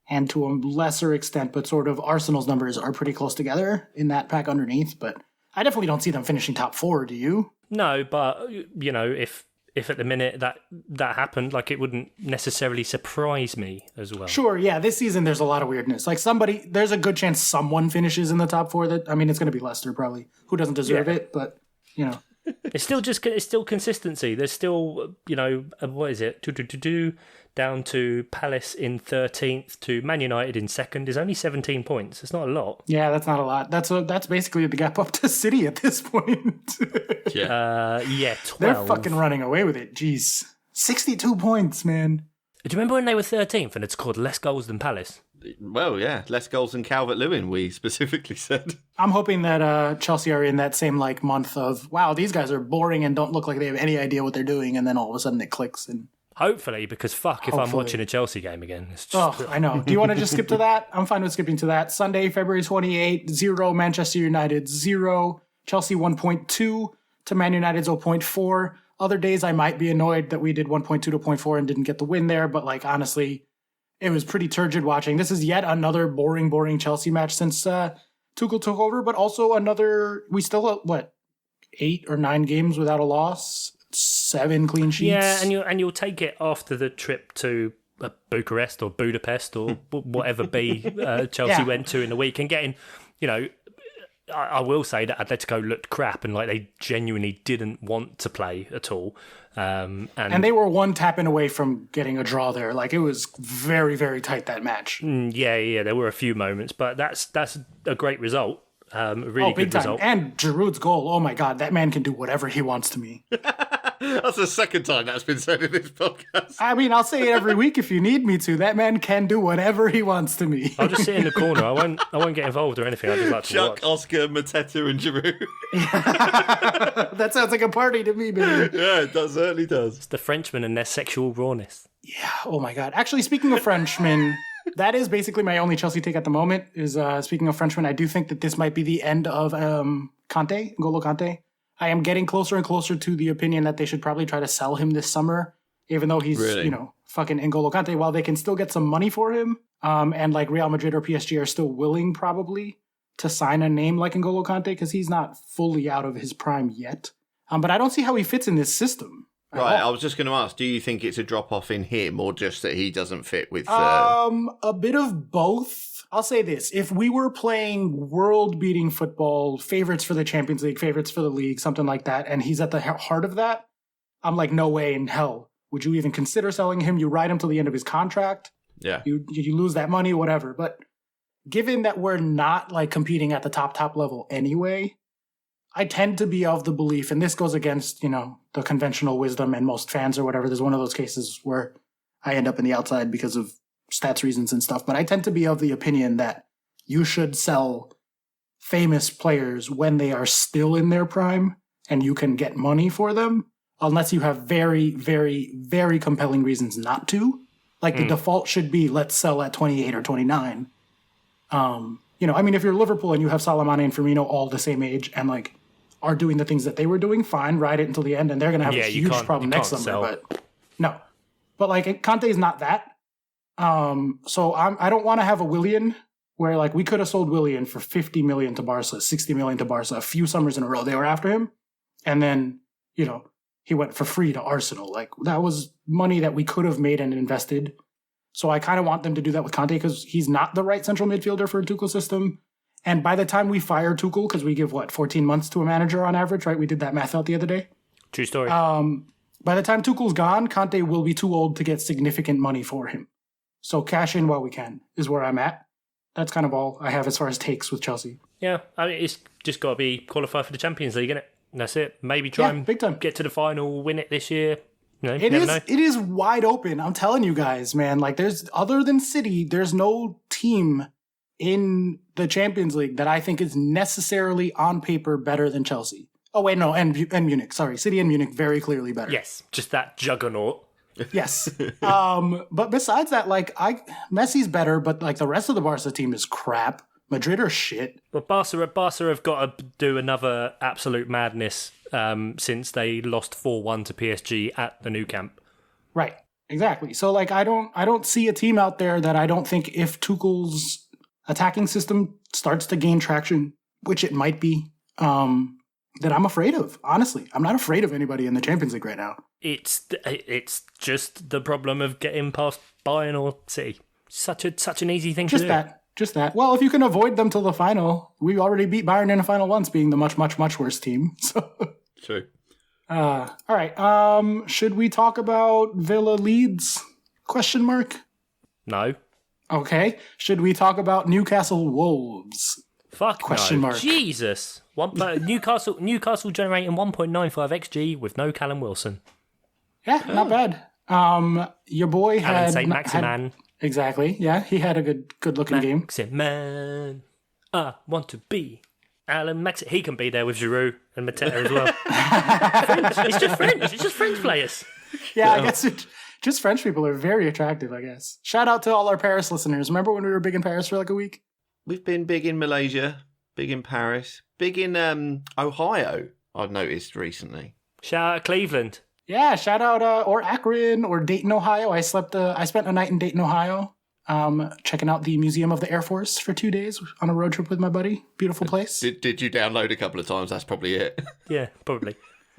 and to a lesser extent, but sort of Arsenal's numbers are pretty close together in that pack underneath. But I definitely don't see them finishing top 4, do you? No, but you know, if at the minute that happened, like it wouldn't necessarily surprise me as well. Sure, yeah. This season, there's a lot of weirdness. Like there's a good chance someone finishes in the top 4. That, I mean, it's going to be Leicester probably, who doesn't deserve it, but you know. It's still consistency. There's still, you know, what is it? Down to Palace in 13th to Man United in 2nd is only 17 points. It's not a lot. Yeah, that's not a lot. That's basically the gap up to City at this point. 12. They're fucking running away with it. Jeez. 62 points, man. Do you remember when they were 13th and had scored less goals than Palace? Well, yeah, less goals than Calvert-Lewin, we specifically said. I'm hoping that Chelsea are in that same like month of, wow, these guys are boring and don't look like they have any idea what they're doing, and then all of a sudden it clicks. And hopefully, because if I'm watching a Chelsea game again. It's just... I know. Do you want to just skip to that? I'm fine with skipping to that. Sunday, February 28, 0 Manchester United, 0 Chelsea 1.2 to Man United's 0.4. Other days I might be annoyed that we did 1.2 to 0.4 and didn't get the win there, but like honestly, it was pretty turgid watching. This is yet another boring Chelsea match since Tuchel took over, but also another, we still, 8 or 9 games without a loss, 7 clean sheets. Yeah, and you'll take it after the trip to Bucharest or Budapest or whatever Chelsea went to in the week, and getting, you know, I will say that Atletico looked crap and like they genuinely didn't want to play at all. And they were one tap-in away from getting a draw there. Like it was very, very tight, that match. Yeah. There were a few moments, but that's a great result. A really good result. And Giroud's goal, oh my God, that man can do whatever he wants to me. That's the second time that's been said in this podcast. I mean, I'll say it every week if you need me to. That man can do whatever he wants to me. I'll just sit in the corner. I won't get involved or anything. I just like to Chuck, watch. Oscar, Mateta, and Giroud. That sounds like a party to me, baby. Yeah, it certainly does. It's the Frenchmen and their sexual rawness. Yeah. Oh my God. Actually, speaking of Frenchmen, that is basically my only Chelsea take at the moment. Is speaking of Frenchmen, I do think that this might be the end of Kanté, N'Golo Kanté. I am getting closer and closer to the opinion that they should probably try to sell him this summer, even though he's, fucking N'Golo Kanté, while they can still get some money for him. And like Real Madrid or PSG are still willing probably to sign a name like N'Golo Kanté because he's not fully out of his prime yet. But I don't see how he fits in this system. Right, I was just going to ask, do you think it's a drop-off in him or just that he doesn't fit with... A bit of both. I'll say this. If we were playing world-beating football, favorites for the Champions League, favorites for the league, something like that, and he's at the heart of that, I'm like, no way in hell. Would you even consider selling him? You ride him till the end of his contract. Yeah. You lose that money, whatever. But given that we're not like competing at the top level anyway, I tend to be of the belief, and this goes against, the conventional wisdom and most fans or whatever. There's one of those cases where I end up in the outside because of stats reasons and stuff. But I tend to be of the opinion that you should sell famous players when they are still in their prime and you can get money for them, unless you have very, very, very compelling reasons not to. Like the default should be, let's sell at 28 or 29. If you're Liverpool and you have Salamane and Firmino all the same age and like are doing the things that they were doing, fine, ride it until the end, and they're going to have a huge problem next summer. But no. But like Conte is not that. So I don't want to have a Willian where like we could have sold Willian for 50 million to Barca, 60 million to Barca, a few summers in a row. They were after him. And then, he went for free to Arsenal. Like that was money that we could have made and invested. So I kind of want them to do that with Conte because he's not the right central midfielder for a Tuchel system. And by the time we fire Tuchel, because we give 14 months to a manager on average, right? We did that math out the other day. True story. By the time Tuchel's gone, Conte will be too old to get significant money for him. So cash in while we can is where I'm at. That's kind of all I have as far as takes with Chelsea. Yeah, I mean, it's just got to be qualified for the Champions League, innit? And that's it. Maybe try and big time. Get to the final, win it this year. It is wide open. I'm telling you guys, man. Like, other than City, there's no team in the Champions League that I think is necessarily on paper better than Chelsea. Oh, wait, no, and Munich. Sorry, City and Munich very clearly better. Yes, just that juggernaut. Yes. But besides that, like, Messi's better, but like the rest of the Barca team is crap. Madrid are shit. But Barca have got to do another absolute madness since they lost 4-1 to PSG at the Nou Camp. Right. Exactly. So like I don't see a team out there that I don't think if Tuchel's attacking system starts to gain traction, which it might be, that I'm afraid of. Honestly, I'm not afraid of anybody in the Champions League right now. It's just the problem of getting past Bayern or City. Such an easy thing to do. Just that. Well, if you can avoid them till the final, we already beat Bayern in the final once, being the much, much, much worse team. So true. All right. Should we talk about Villa Leeds? ? No. Okay. Should we talk about Newcastle Wolves? Fuck no. Jesus. Newcastle generating 1.95 XG with no Callum Wilson. Yeah, not bad. Your boy Alan St. Maximan. Exactly. Yeah, he had a good looking game. Maximan, I want to be Alan Max. He can be there with Giroud and Mateta as well. French. It's just French. It's just French players. Yeah, I guess just French people are very attractive, I guess. Shout out to all our Paris listeners. Remember when we were big in Paris for like a week? We've been big in Malaysia, big in Paris, big in Ohio, I've noticed recently. Shout out Cleveland. Yeah, shout out or Akron or Dayton, Ohio. I spent a night in Dayton, Ohio, checking out the Museum of the Air Force for 2 days on a road trip with my buddy. Beautiful place. Did you download a couple of times? That's probably it. Yeah, probably.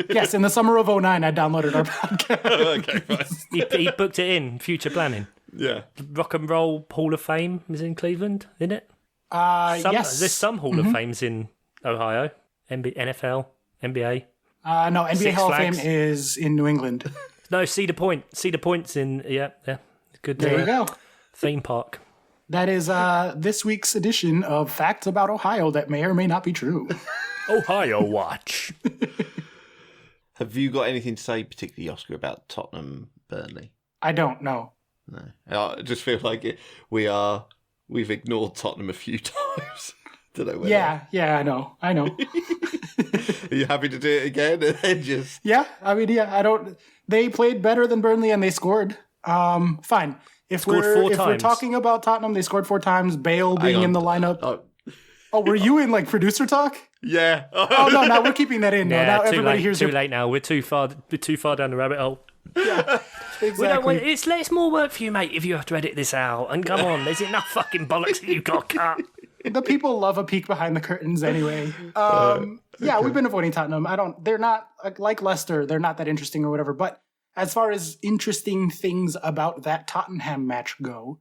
Yes, in the summer of 2009, I downloaded our podcast. Okay, fine. He booked it in, future planning. Yeah. The Rock and Roll Hall of Fame is in Cleveland, isn't it? Yes. There's some Hall of Fames in Ohio. NFL, NBA. No, NBA Six Hall Flags. of Fame is in New England. No, Cedar Point. Cedar Point's in, yeah. Good. There you go. Theme park. That is this week's edition of Facts About Ohio that may or may not be true. Ohio Watch. Have you got anything to say, particularly, Oscar, about Tottenham Burnley? I don't know. No. I just feel like we've ignored Tottenham a few times. Don't know whether. Yeah, I know. Are you happy to do it again? And then just... Yeah, I mean, they played better than Burnley and they scored. Fine. If we're talking about Tottenham, they scored 4 times. Bale being in the lineup. Oh, were you in like producer talk? Yeah. Oh no, now we're keeping that in. Yeah, now too everybody late. hears Too late now. We're too far down the rabbit hole. Yeah, exactly. We don't want, it's more work for you, mate, if you have to edit this out. And come on, there's enough fucking bollocks that you've got cut. The people love a peek behind the curtains anyway. Yeah, we've been avoiding Tottenham. They're not like Leicester. They're not that interesting or whatever. But as far as interesting things about that Tottenham match go,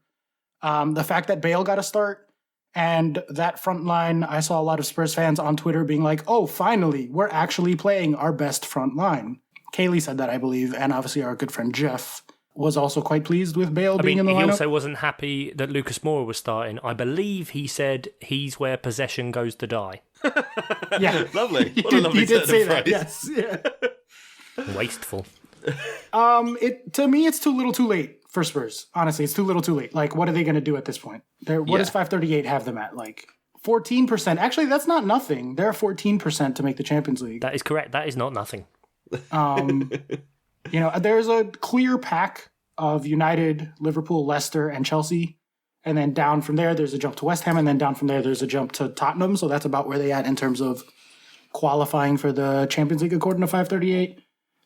the fact that Bale got a start and that front line, I saw a lot of Spurs fans on Twitter being like, oh, finally, we're actually playing our best front line. Kaylee said that, I believe, and obviously our good friend Jeff was also quite pleased with Bale being in the lineup. He also wasn't happy that Lucas Moura was starting. I believe he said he's where possession goes to die. Yeah. Lovely. What a lovely he did say phrase. that, yes. Yeah. Wasteful. To me, it's too little too late for Spurs. Honestly, it's too little too late. Like, what are they going to do at this point? What does 538 have them at? Like, 14%. Actually, that's not nothing. They're 14% to make the Champions League. That is correct. That is not nothing. There's a clear pack of United, Liverpool, Leicester, and Chelsea. And then down from there, there's a jump to West Ham. And then down from there, there's a jump to Tottenham. So that's about where they at in terms of qualifying for the Champions League, according to 538.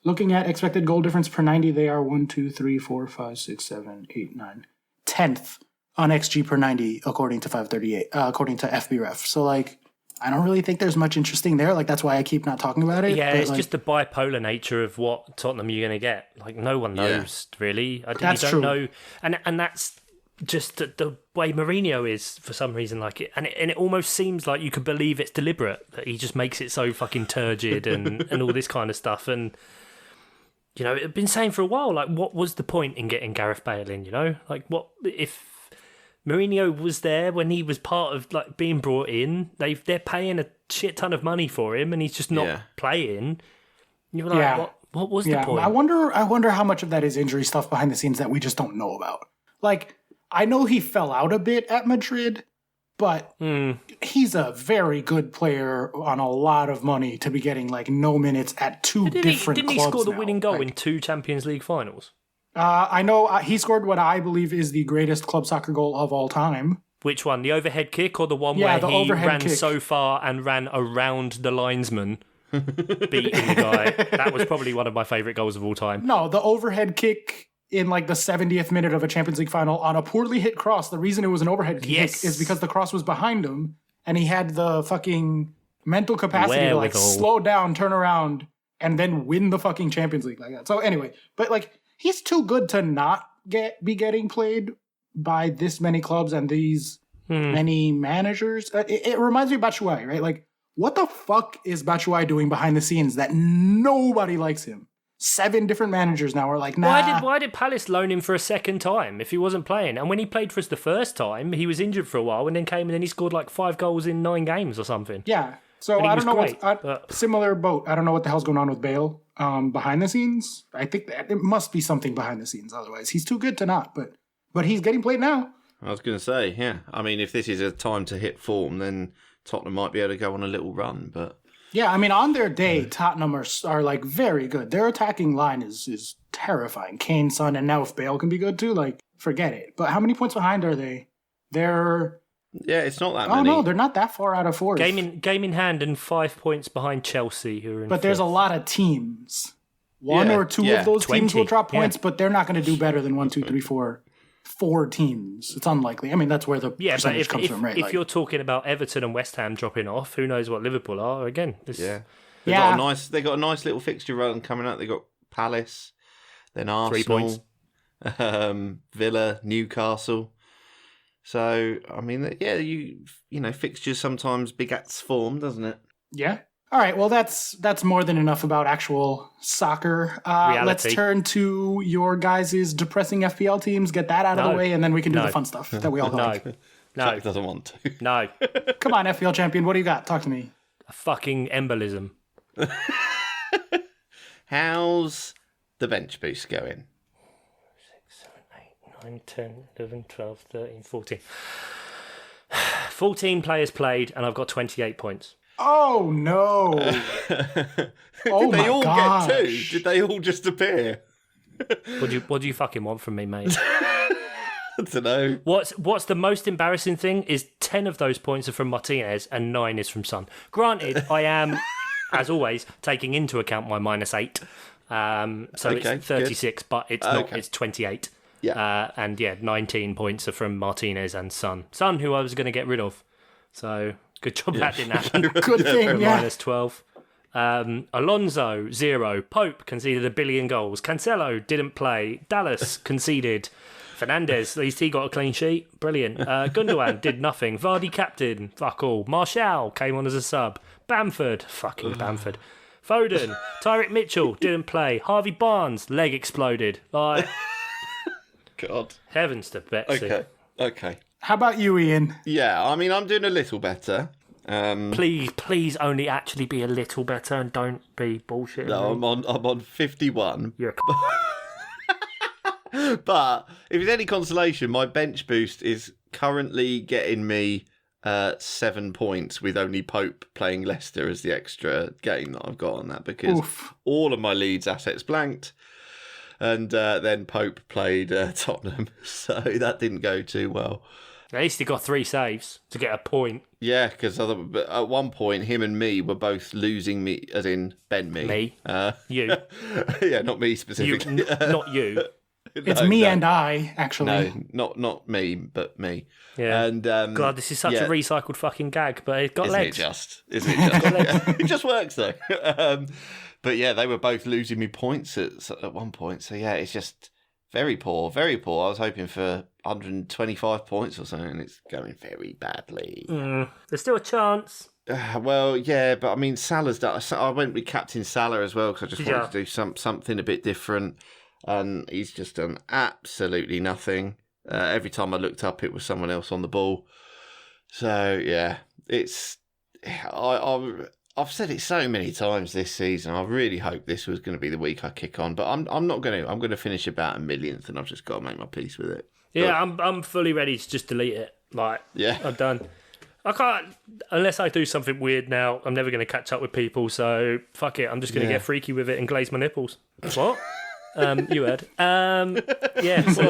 Looking at expected goal difference per 90, they are 1, 2, 3, 4, 5, 6, 7, 8, 9, 10th on XG per 90, according to 538, according to FBref. So, like, I don't really think there's much interesting there. Like, that's why I keep not talking about it. Yeah, but, it's just the bipolar nature of what Tottenham you're going to get. Like, no one knows, really. That's you don't true. know. And that's just the way Mourinho is for some reason. Like it, and it almost seems like you could believe it's deliberate, that he just makes it so fucking turgid and all this kind of stuff. And, you know, I've been saying for a while, like, what was the point in getting Gareth Bale in, you know? Like, what if Mourinho was there when he was part of, like, being brought in? They're paying a shit ton of money for him and he's just not playing. You're like, what was the point? I wonder how much of that is injury stuff behind the scenes that we just don't know about. Like, I know he fell out a bit at Madrid, but he's a very good player on a lot of money to be getting, like, no minutes at two different Didn't he clubs score the now. winning goal Like, in 2 Champions League finals? I know he scored what I believe is the greatest club soccer goal of all time. Which one? The overhead kick or the one where the he overhead ran kick. so far and ran around the linesman, beating the guy? That was probably one of my favourite goals of all time. No, the overhead kick in, like, the 70th minute of a Champions League final on a poorly hit cross. The reason it was an overhead kick is because the cross was behind him and he had the fucking mental capacity to, like, slow down, turn around, and then win the fucking Champions League like that. So anyway, but, like, he's too good to not be getting played by this many clubs and these many managers. It reminds me of Batshuayi, right? Like, what the fuck is Batshuayi doing behind the scenes that nobody likes him? 7 different managers now are like, nah. Why did Palace loan him for a second time if he wasn't playing? And when he played for us the first time, he was injured for a while and then came and then he scored like 5 goals in 9 games or something. Yeah. So I don't know similar boat. I don't know what the hell's going on with Bale behind the scenes. I think that it must be something behind the scenes. Otherwise, he's too good to not. But he's getting played now. I was going to say, yeah. I mean, if this is a time to hit form, then Tottenham might be able to go on a little run. But yeah, I mean, on their day, Tottenham are like very good. Their attacking line is terrifying. Kane, Son, and now if Bale can be good too, like, forget it. But how many points behind are they? Yeah, it's not that many. Oh, no, they're not that far out of fourth. Game in hand and 5 points behind Chelsea, who are in But there's a lot of teams. One or two of those 20, teams will drop points, but they're not going to do better than 1, 2, 3, 4 teams. It's unlikely. I mean, that's where the percentage comes from, right? If you're talking about Everton and West Ham dropping off, who knows what Liverpool are? Again, They got a nice little fixture run coming up. They got Palace, then Arsenal, 3 points. Villa, Newcastle. So, I mean, yeah, you know, fixtures sometimes begats form, doesn't it? Yeah. All right. Well, that's more than enough about actual soccer. Let's turn to your guys' depressing FPL teams. Get that out of the way, and then we can do the fun stuff that we all like. No, Jack doesn't want to. No. Come on, FPL champion. What do you got? Talk to me. A fucking embolism. How's the bench boost going? 6, 7, 8, 9, 10, 11, 12, 13, 14. 14 players played, and I've got 28 points. Oh, no. Did they all get 2? Did they all just appear? What do you fucking want from me, mate? I don't know. What's the most embarrassing thing is 10 of those points are from Martinez and 9 is from Son. Granted, I am, as always, taking into account my -8. So it's 36, good. But it's not. It's 28. Yeah. And 19 points are from Martinez and Son. Son, who I was going to get rid of. So good job that didn't happen. Good thing, yeah. -12. Alonso, 0. Pope conceded 1 billion goals. Cancelo didn't play. Dallas conceded. Fernandes, at least he got a clean sheet. Brilliant. Gundogan did nothing. Vardy captain. Fuck all. Martial came on as a sub. Bamford. Fucking Bamford. Foden. Tyreek Mitchell didn't play. Harvey Barnes, leg exploded. Like, God. Heavens to Betsy. Okay. How about you, Ian? Yeah, I mean, I'm doing a little better. Please only actually be a little better and don't be bullshitting No, me. I'm on 51. You're But if it's any consolation, my bench boost is currently getting me 7 points with only Pope playing Leicester as the extra game that I've got on that, because all of my Leeds assets blanked, and then Pope played Tottenham, so that didn't go too well. At least he got 3 saves to get a point. Yeah, because at one point, him and me were both losing me, as in Ben me. Me? You? Yeah, not me specifically. Not you. It's me and I, actually. No, not me, but me. Yeah. And God, this is such a recycled fucking gag, but it got legs. Isn't it just? It just works, though. But yeah, they were both losing me points at one point. So yeah, it's just very poor, very poor. I was hoping for 125 points or something, and it's going very badly. There's still a chance. Well, yeah, but I mean, Salah's done. I went with Captain Salah as well because I just wanted to do something a bit different. And he's just done absolutely nothing. Every time I looked up, it was someone else on the ball. So yeah, I've said it so many times this season. I really hope this was going to be the week I kick on, but I'm not going to. I'm going to finish about 1,000,000th, and I've just got to make my peace with it. Yeah, I'm fully ready to just delete it. I'm done. I can't, unless I do something weird now, I'm never going to catch up with people, so fuck it. I'm just going to get freaky with it and glaze my nipples. What? You heard. Yeah, so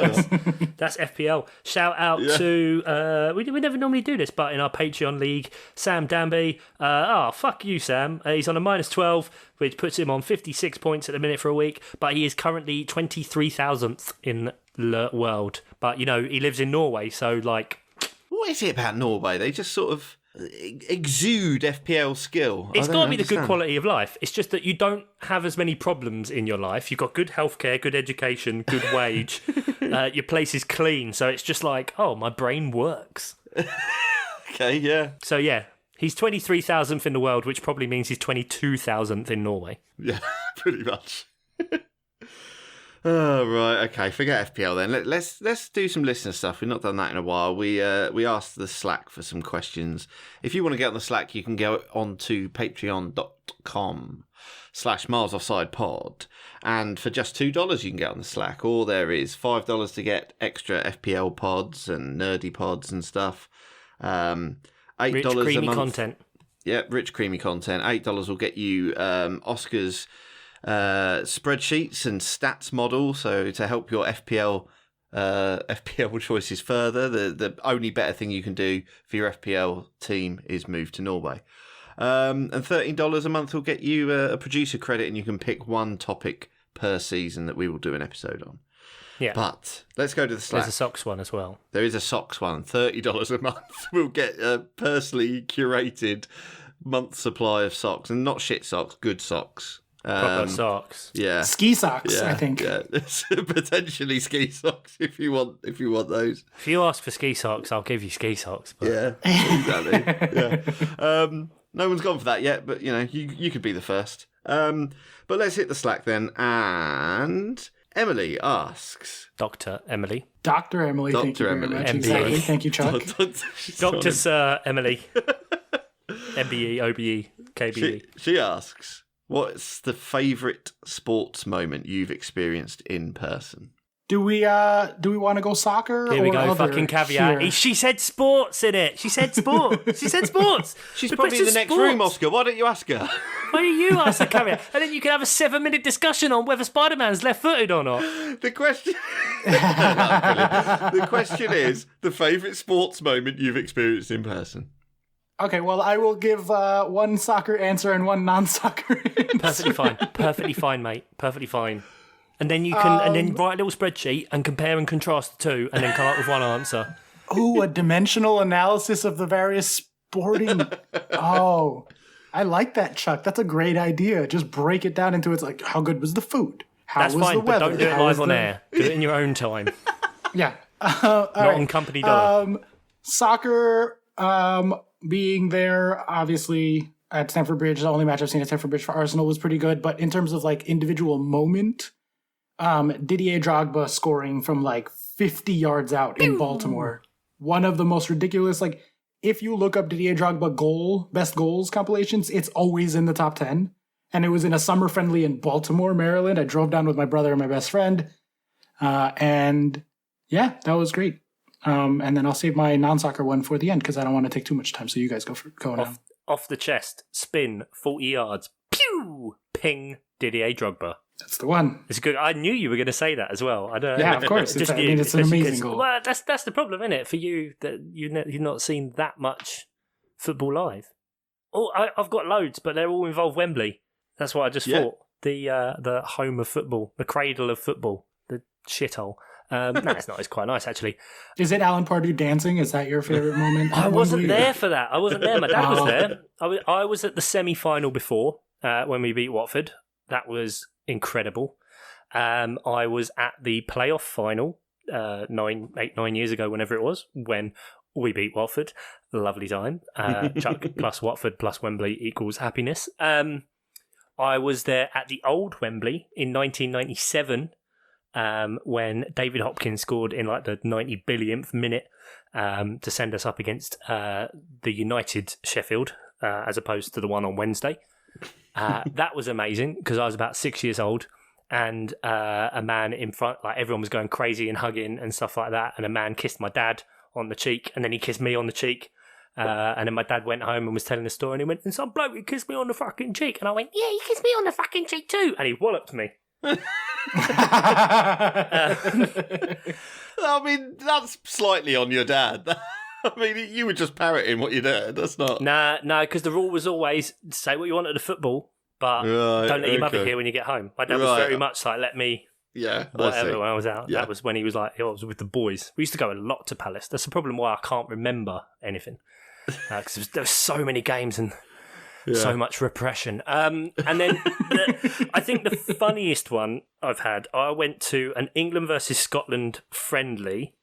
that's FPL. Shout out to, we never normally do this, but in our Patreon league, Sam Danby. Fuck you, Sam. He's on a -12, which puts him on 56 points at the minute for a week, but he is currently 23,000th in the world. But, he lives in Norway, so, What is it about Norway? They just sort of exude FPL skill. It's got to be the good quality of life. It's just that you don't have as many problems in your life. You've got good healthcare, good education, good wage. Your place is clean. So it's just my brain works. Okay, yeah. So yeah, he's 23,000th in the world, which probably means he's 22,000th in Norway. Yeah, pretty much. Oh, right, okay, forget FPL then. Let's do some listener stuff. We've not done that in a while. We asked the Slack for some questions. If you want to get on the Slack, you can go on to patreon.com/milesoffsidepod. And for just $2, you can get on the Slack. Or there is $5 to get extra FPL pods and nerdy pods and stuff. $8 Rich, creamy a month. Content. Yeah, rich, creamy content. $8 will get you Oscar's spreadsheets and stats model, so to help your FPL choices further. The only better thing you can do for your FPL team is move to Norway. And $13 a month will get you a producer credit, and you can pick one topic per season that we will do an episode on. Yeah. But let's go to the Slack. There's a socks one as well. There is a socks one. $30 a month will get a personally curated month supply of socks, and not shit socks, good socks. Proper socks. Yeah. Ski socks, I think. Yeah. Potentially ski socks if you want those. If you ask for ski socks, I'll give you ski socks. But... Yeah, exactly. Yeah. No one's gone for that yet, but you could be the first. But let's hit the Slack then. And Emily asks, Dr. Emily. Dr. Emily. Thank you very much. Exactly. Thank you, Chuck. Dr. Sir Emily. MBE, OBE, KBE. She asks, what's the favourite sports moment you've experienced in person? Do we want to go soccer? Here we or go. other Fucking caveat. here? She said sports in it. She said sport. She said sports. She's The probably in the question's next sports. room, Oscar. Why don't you ask her? Why don't you ask the caveat? And then you can have a 7-minute discussion on whether Spider-Man's left-footed or not. The question... The question is the favourite sports moment you've experienced in person. Okay, well, I will give one soccer answer and one non-soccer answer. Perfectly fine. Perfectly fine, mate. Perfectly fine. And then you can and then write a little spreadsheet and compare and contrast the two and then come up with one answer. Ooh, a dimensional analysis of the various sporting... Oh, I like that, Chuck. That's a great idea. Just break it down into it's like, how good was the food? How That's was fine, the but weather? don't do it How live was on the- air. Do it in your own time. Yeah. Not on company dollar. Soccer, being there, obviously, at Stamford Bridge, the only match I've seen at Stamford Bridge for Arsenal was pretty good. But in terms of, individual moment, Didier Drogba scoring from, 50 yards out in Baltimore. One of the most ridiculous, like, if you look up Didier Drogba best goals compilations, it's always in the top 10. And it was in a summer friendly in Baltimore, Maryland. I drove down with my brother and my best friend. And yeah, that was great. And then I'll save my non-soccer one for the end because I don't want to take too much time. So you guys go now. Off the chest, spin, 40 yards, pew, ping, Didier Drogba. That's the one. It's good. I knew you were going to say that as well. I don't. Yeah, of course. It's an amazing goal. Well, that's the problem, isn't it, for you that you've not seen that much football live. Oh, I've got loads, but they're all involve Wembley. That's what I just thought. The home of football, the cradle of football, the shithole. No, it's not. It's quite nice, actually. Is it Alan Pardew dancing? Is that your favourite moment? I wasn't there for that. I wasn't there. My dad was there. I was at the semi-final before when we beat Watford. That was incredible. I was at the playoff final 9 years ago, whenever it was, when we beat Watford. Lovely time. Chuck plus Watford plus Wembley equals happiness. I was there at the old Wembley in 1997 when David Hopkins scored in like the 90 billionth minute to send us up against the United Sheffield as opposed to the one on Wednesday. That was amazing because I was about 6 years old and a man in front, like everyone was going crazy and hugging and stuff like that, and a man kissed my dad on the cheek and then he kissed me on the cheek. And then my dad went home and was telling the story and he went, and some bloke, he kissed me on the fucking cheek. And I went, yeah, he kissed me on the fucking cheek too. And he walloped me. I mean, that's slightly on your dad. I mean, you were just parroting what you did. That's not... No, because the rule was always say what you want at the football, but don't let your mother hear when you get home. My dad was very much like, let me... Yeah, whatever, when I was out. Yeah. That was when he was like, I was with the boys. We used to go a lot to Palace. That's the problem why I can't remember anything. Because there were so many games and so much repression. And then I think the funniest one I've had, I went to an England versus Scotland friendly,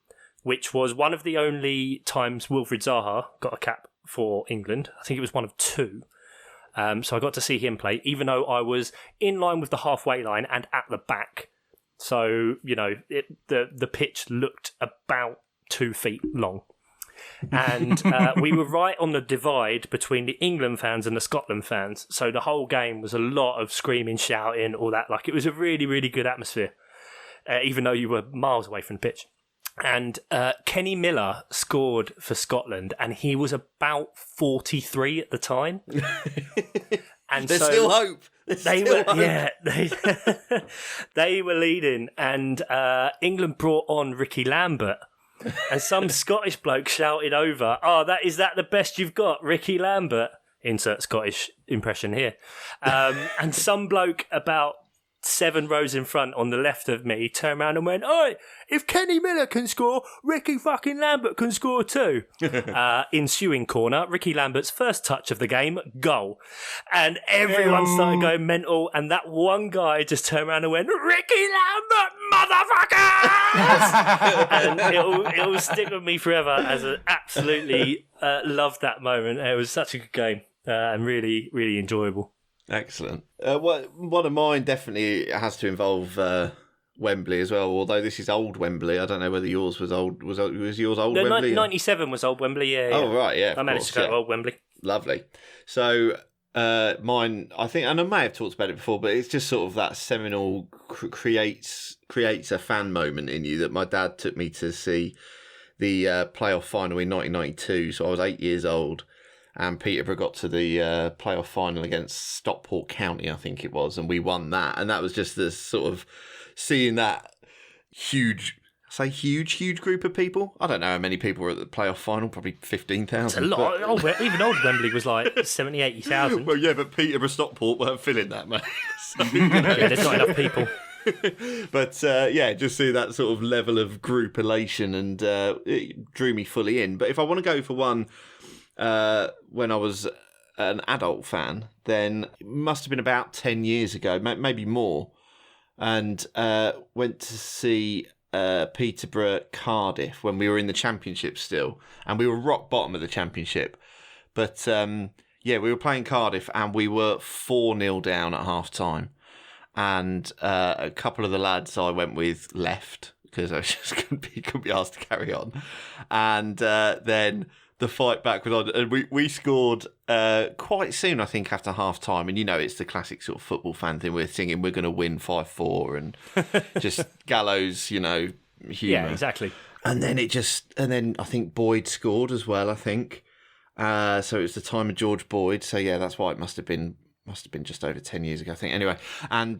which was one of the only times Wilfried Zaha got a cap for England. I think it was one of two. So I got to see him play, even though I was in line with the halfway line and at the back. So, you know, the pitch looked about 2 feet long. And we were right on the divide between the England fans and the Scotland fans. So the whole game was a lot of screaming, shouting, all that. Like, it was a really, really good atmosphere, even though you were miles away from the pitch. And Kenny Miller scored for Scotland, and he was about 43 at the time. And There's still hope. They were leading, and England brought on Ricky Lambert. And some Scottish bloke shouted over, is that the best you've got, Ricky Lambert? Insert Scottish impression here. And some bloke about 7 rows in front on the left of me turned around and went, "Oi, if Kenny Miller can score, Ricky fucking Lambert can score too." Ensuing corner, Ricky Lambert's first touch of the game, goal. And everyone started going mental, and that one guy just turned around and went, "Ricky Lambert, motherfuckers!" And it'll stick with me forever as I absolutely loved that moment. It was such a good game and really, really enjoyable. Excellent. One of mine definitely has to involve Wembley as well. Although this is old Wembley, I don't know whether yours was old. Was yours old Wembley? 97 was old Wembley. Yeah. Oh right, yeah. I managed to go to old Wembley. Lovely. So mine, I think, and I may have talked about it before, but it's just sort of that seminal creates a fan moment in you that my dad took me to see the playoff final in 1992. So I was 8 years old. And Peterborough got to the playoff final against Stockport County, I think it was, and we won that. And that was just this sort of seeing that huge group of people. I don't know how many people were at the playoff final, probably 15,000. It's a lot. Even old Wembley was like 70,000, 80,000. Well, yeah, but Peterborough Stockport weren't filling that, mate. So, yeah, there's not enough people. But just see that sort of level of group elation, and it drew me fully in. But if I want to go for one... when I was an adult fan, then it must have been about 10 years ago, maybe more, and went to see Peterborough Cardiff when we were in the Championship still, and we were rock bottom of the Championship. But we were playing Cardiff and we were 4-0 down at half time, and a couple of the lads I went with left because I was just couldn't be asked to carry on. And then the fight back was on, and we scored quite soon, I think, after half time. And it's the classic sort of football fan thing. We're singing, we're going to win 5-4, and just gallows, humour. Yeah, exactly. And then I think Boyd scored as well, I think. So it was the time of George Boyd. So yeah, that's why it must have been just over 10 years ago, I think. Anyway, and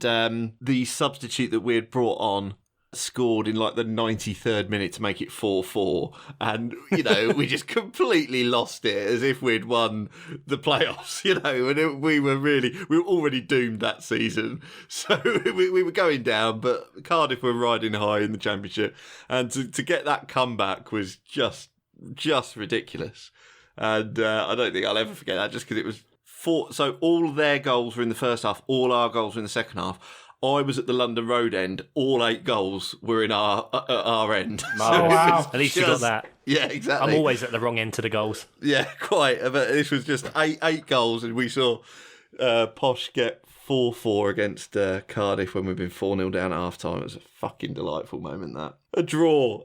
the substitute that we had brought on scored in like the 93rd minute to make it 4-4, and we just completely lost it, as if we'd won the playoffs, and we were already doomed that season. So we were going down, but Cardiff were riding high in the Championship, and to get that comeback was just ridiculous. And I don't think I'll ever forget that, just because it was so all their goals were in the first half, all our goals were in the second half. I was at the London Road end. All 8 goals were in our end. Oh, wow. At least you got that. Yeah, exactly. I'm always at the wrong end to the goals. Yeah, quite. But this was just eight goals, and we saw Posh get 4-4 against Cardiff when we've been 4-0 down at half-time. It was a fucking delightful moment, that. A draw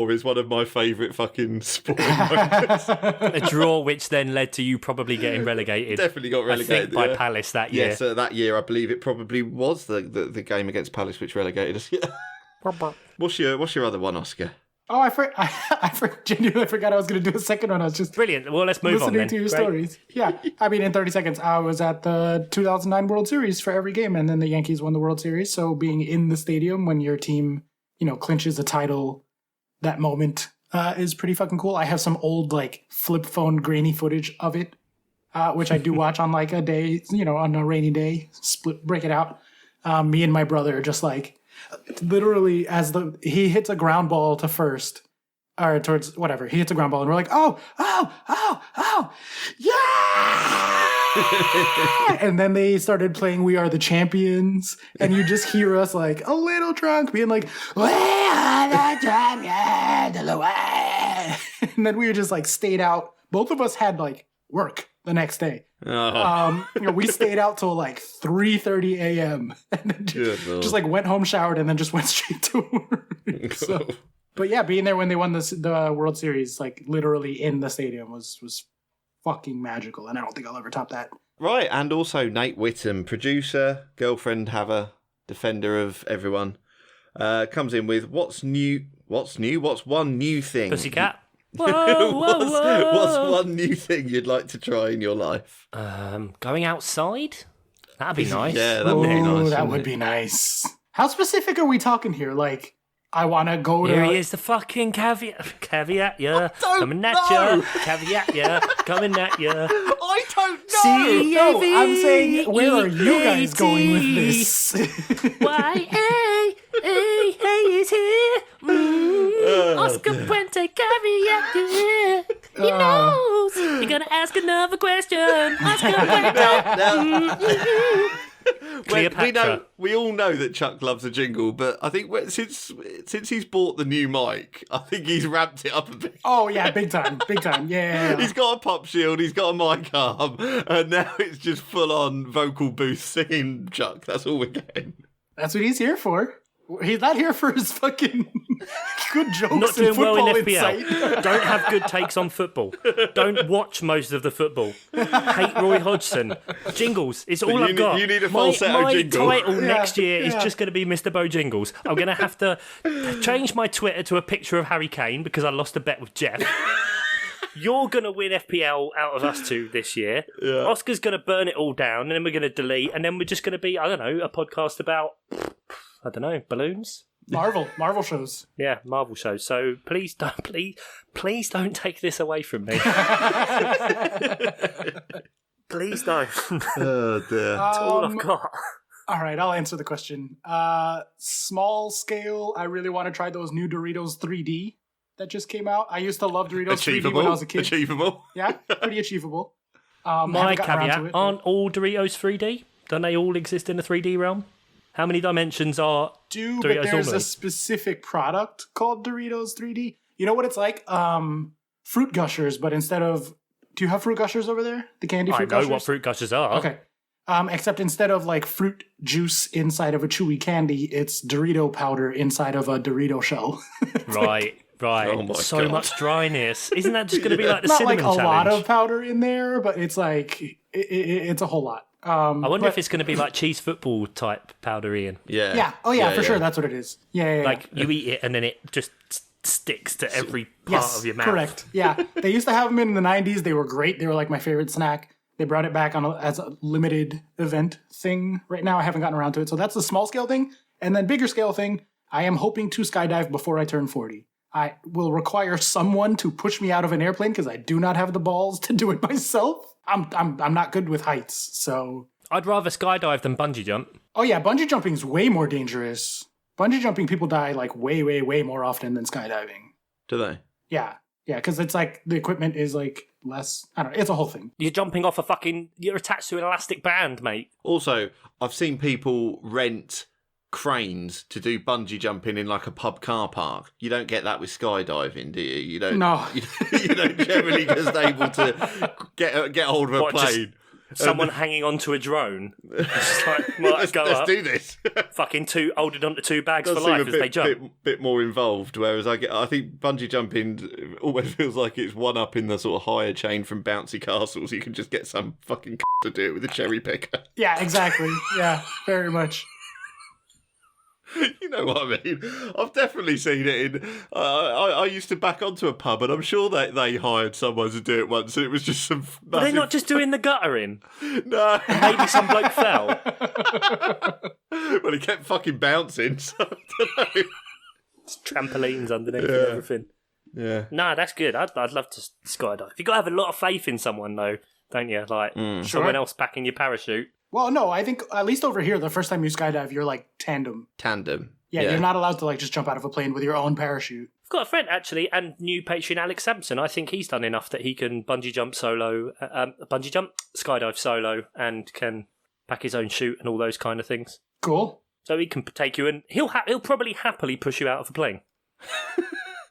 is one of my favourite fucking sporting moments. A draw which then led to you probably getting relegated. Definitely got relegated. I think by Palace that year. Yes, that year I believe it probably was the game against Palace which relegated us. Yeah. What's your other one, Oscar? Oh, I genuinely forgot I was going to do a second one. I was just brilliant. Well, let's move on then. Listening to your stories. Yeah, I mean, in 30 seconds, I was at the 2009 World Series for every game, and then the Yankees won the World Series. So being in the stadium when your team, clinches a title, that moment is pretty fucking cool. I have some old flip phone grainy footage of it, which I do watch on a day, on a rainy day, break it out. Me and my brother just literally as he hits a ground ball to first, or towards whatever, he hits a ground ball, and we're like, oh, yeah! And then they started playing We Are the Champions, and you just hear us a little drunk being like, we are the champions of the way. And then we just stayed out. Both of us had work the next day. Oh. We stayed out till 3:30 a.m. and then just went home, showered, and then just went straight to work. So, but yeah, being there when they won the World Series, literally in the stadium, was fucking magical, and I don't think I'll ever top that. Right, and also Nate Whittam, producer, girlfriend, haver, defender of everyone, comes in with what's new? What's one new thing? Pussycat. What's one new thing you'd like to try in your life? Going outside? That'd be nice. Yeah, that'd be nice. That would be nice. How specific are we talking here? I want to go to... Here he is, the fucking caveat, yeah. Coming at know. ya. Caveat, yeah. Coming at ya. I don't know. No, I'm saying, where are you guys going with this? Y-A-A is here. Oscar Puente caveat, yeah. He knows. You're going to ask another question. Oscar Puente. We all know that Chuck loves a jingle, but I think since he's bought the new mic, I think he's ramped it up a bit. Oh yeah, big time, yeah. He's got a pop shield, he's got a mic arm, and now it's just full on vocal booth singing Chuck. That's all we're getting. That's what he's here for. He's not here for his fucking good jokes. Not doing and football well in FPL. insight. Don't have good takes on football. Don't watch most of the football. Hate Roy Hodgson. Jingles. It's all I've got. You need a falsetto jingle. My title next year is just going to be Mr. Bo Jingles. I'm going to have to change my Twitter to a picture of Harry Kane because I lost a bet with Jeff. You're going to win FPL out of us two this year. Yeah. Oscar's going to burn it all down, and then we're going to delete, and then we're just going to be, I don't know, a podcast about... I don't know, balloons? Marvel shows. Yeah, Marvel shows. So please don't take this away from me. Please don't. Oh dear. That's all I've got. All right, I'll answer the question. Small scale, I really want to try those new Doritos 3D that just came out. I used to love Doritos 3D when I was a kid. Achievable. Yeah, pretty achievable. My caveat, aren't all Doritos 3D? Don't they all exist in the 3D realm? How many dimensions are Doritos but there's normally? A specific product called Doritos 3D. You know what it's like? Fruit Gushers, but instead of... Do you have Fruit Gushers over there? The candy Fruit Gushers? I know what Fruit Gushers are. Okay. Except instead of like fruit juice inside of a chewy candy, it's Dorito powder inside of a Dorito shell. Right. Oh my So God. much dryness. Isn't that just going to be like the Not cinnamon like a challenge? lot of powder in there, but it's like it's a whole lot. I wonder if it's going to be like cheese football type powder, Ian. Yeah. Yeah. Oh yeah, for sure. That's what it is. Yeah. Like you eat it and then it just sticks to every part of your mouth. Correct. Yeah. They used to have them in the 90s. They were great. They were like my favorite snack. They brought it back as a limited event thing. Right now, I haven't gotten around to it. So that's the small scale thing. And then bigger scale thing, I am hoping to skydive before I turn 40. I will require someone to push me out of an airplane because I do not have the balls to do it myself. I'm not good with heights, so... I'd rather skydive than bungee jump. Oh yeah, bungee jumping is way more dangerous. Bungee jumping, people die like way, way, way more often than skydiving. Do they? Yeah, because it's like the equipment is like less. I don't know. It's a whole thing. You're jumping off you're attached to an elastic band, mate. Also, I've seen people rent cranes to do bungee jumping in like a pub car park. You don't get that with skydiving, do you? You don't. No. You don't generally just able to get hold of a plane. Someone hanging onto a drone. Just like, let's go let's up. do this. Fucking holding onto two bags Does for seem life a as they jump. bit more involved. Whereas I think bungee jumping almost feels like it's one up in the sort of higher chain from bouncy castles. You can just get some fucking to do it with a cherry picker. Yeah, exactly. Yeah, very much. You know what I mean? I've definitely seen it in... I used to back onto a pub and I'm sure that they hired someone to do it once and it was just some massive... Are they not just doing the guttering? No. Maybe some bloke fell. Well, he kept fucking bouncing, so I don't know. There's trampolines underneath and everything. Yeah. No, that's good. I'd love to skydive. You've got to have a lot of faith in someone, though, don't you? Like, someone else packing your parachute. Well, no, I think at least over here, the first time you skydive, you're like tandem. Yeah, you're not allowed to like just jump out of a plane with your own parachute. I've got a friend, actually, and new patron Alex Sampson. I think he's done enough that he can skydive solo, and can pack his own chute and all those kind of things. Cool. So he can take you, and he'll probably happily push you out of a plane.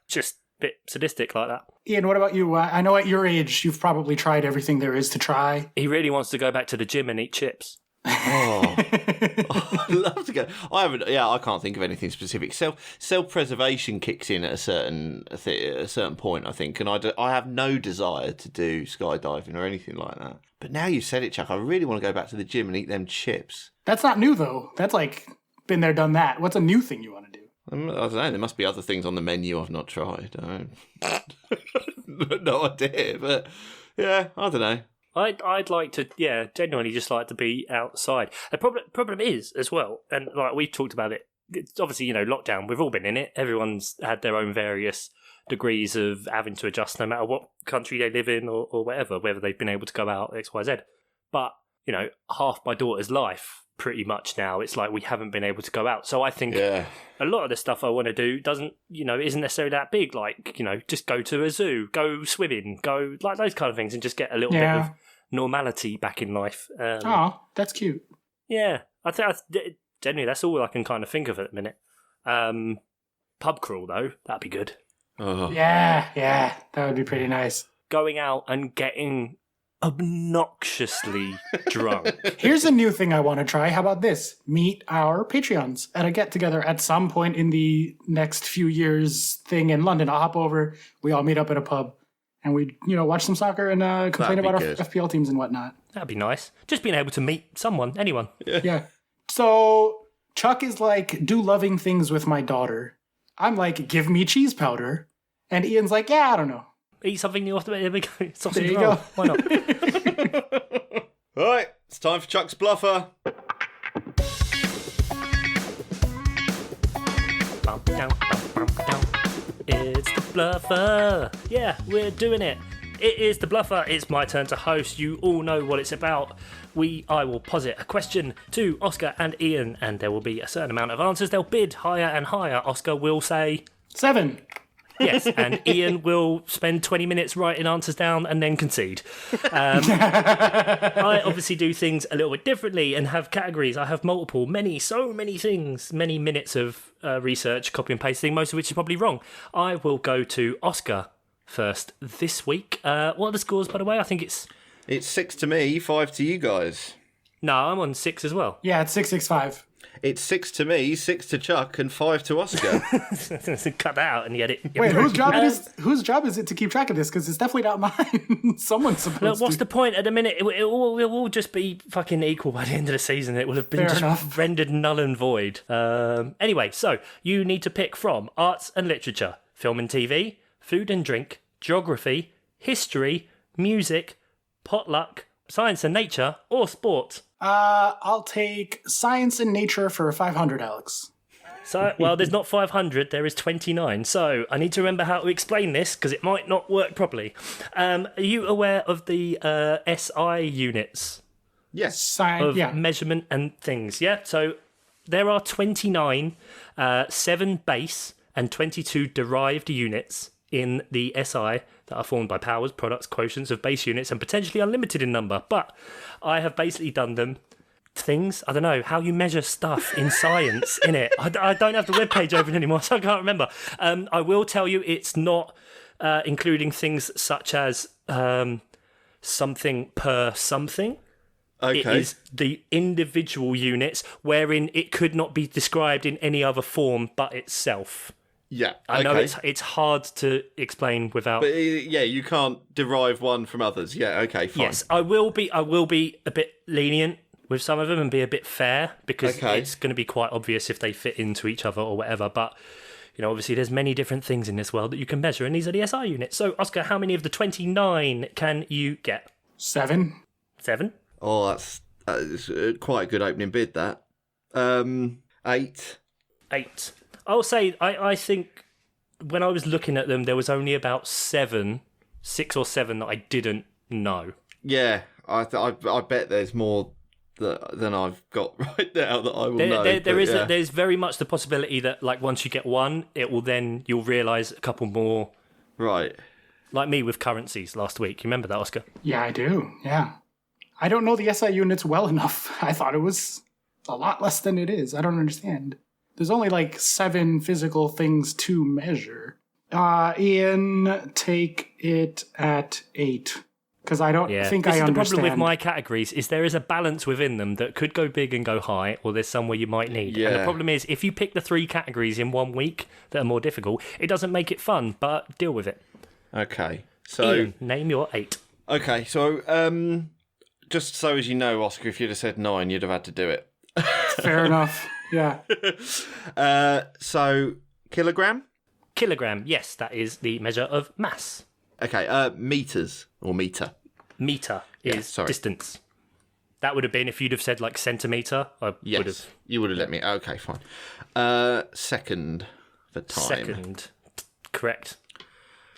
Just a bit sadistic like that. Ian, what about you? I know at your age, you've probably tried everything there is to try. He really wants to go back to the gym and eat chips. I'd love to go. I haven't. Yeah, I can't think of anything specific. Self-preservation kicks in at a certain point, I think, and I have no desire to do skydiving or anything like that. But now you said it, Chuck, I really want to go back to the gym and eat them chips. That's not new though. That's like been there, done that. What's a new thing you want to do? I don't know. There must be other things on the menu I've not tried. No idea, but yeah, I don't know. I'd like to, genuinely just like to be outside. The problem is, as well, and like we've talked about it, it's obviously, lockdown, we've all been in it. Everyone's had their own various degrees of having to adjust no matter what country they live in or whatever, whether they've been able to go out, X, Y, Z. But, half my daughter's life, pretty much now, it's like we haven't been able to go out. So I think a lot of the stuff I want to do isn't necessarily that big. Like, just go to a zoo, go swimming, go like those kind of things, and just get a little bit of normality back in life. That's cute. Yeah, I think generally that's all I can kind of think of at the minute. Pub crawl though, that'd be good. Oh. Yeah, that would be pretty nice. Going out and getting obnoxiously drunk. Here's a new thing I want to try. How about this? Meet our Patreons at a get-together at some point in the next few years thing in London. I'll hop over. We all meet up at a pub. And we, watch some soccer and complain about our FPL teams and whatnot. That'd be nice. Just being able to meet someone, anyone. Yeah. So Chuck is like, do loving things with my daughter. I'm like, give me cheese powder. And Ian's like, yeah, I don't know. Eat something new off the there we go. Sausage There you roll. go. Why not? All right, it's time for Chuck's Bluffer. It's the Bluffer. Yeah, we're doing it. It is the Bluffer. It's my turn to host. You all know what it's about. I will posit a question to Oscar and Ian, and there will be a certain amount of answers. They'll bid higher and higher. Oscar will say 7. yes, and Ian will spend 20 minutes writing answers down and then concede. I obviously do things a little bit differently and have categories. I have so many things, many minutes of research, copy and pasting, most of which is probably wrong. I will go to Oscar first this week. What are the scores, by the way? I think it's 6 to me, 5 to you guys. No, I'm on 6 as well. Yeah, it's 665. It's 6 to me, 6 to Chuck, and 5 to Oscar. Cut that out and get it. Wait, whose job is it to keep track of this? Because it's definitely not mine. Someone's supposed Look, what's to. the point at the minute? We'll all just be fucking equal by the end of the season. It will have been rendered null and void. Anyway, so you need to pick from arts and literature, film and TV, food and drink, geography, history, music, potluck, science and nature, or sport. I'll take science and nature for 500, Alex. So, well, there's not 500, there is 29. So I need to remember how to explain this because it might not work properly. Are you aware of the SI units? Yes. Of measurement and things, yeah? So there are 29, 7 base and 22 derived units in the SI that are formed by powers, products, quotients of base units and potentially unlimited in number. But I have basically done them things, I don't know, how you measure stuff in science, innit? I don't have the webpage open anymore, so I can't remember. I will tell you it's not including things such as something per something. Okay. It is the individual units wherein it could not be described in any other form but itself. Yeah, I know it's hard to explain without. But yeah, you can't derive one from others. Yeah, okay, fine. Yes, I will be a bit lenient with some of them and be a bit fair because it's going to be quite obvious if they fit into each other or whatever. But you know, obviously, there's many different things in this world that you can measure, and these are the SI units. So, Oscar, how many of the 29 can you get? 7. 7. Oh, that's quite a good opening bid. That 8. 8. I'll say, I think when I was looking at them, there was only about 6 or 7 that I didn't know. Yeah, I bet there's more than I've got right now that I will know. There's very much the possibility that like once you get one, you'll realise a couple more. Right. Like me with currencies last week. You remember that, Oscar? Yeah, I do. Yeah. I don't know the SI units well enough. I thought it was a lot less than it is. I don't understand. There's only like 7 physical things to measure. Ian, take it at 8. Because I don't think I understand. The problem with my categories is there is a balance within them that could go big and go high, or there's some where you might need. Yeah. And the problem is, if you pick the 3 categories in 1 week that are more difficult, it doesn't make it fun, but deal with it. Okay. So Ian, name your 8. Okay, so just so as you know, Oscar, if you'd have said 9, you'd have had to do it. Fair enough. Yeah. So, kilogram? Kilogram, yes, that is the measure of mass. Okay, meters or meter? Meter is distance. That would have been if you'd have said like centimetre. You would have let me. Okay, fine. Second for time. Second, correct.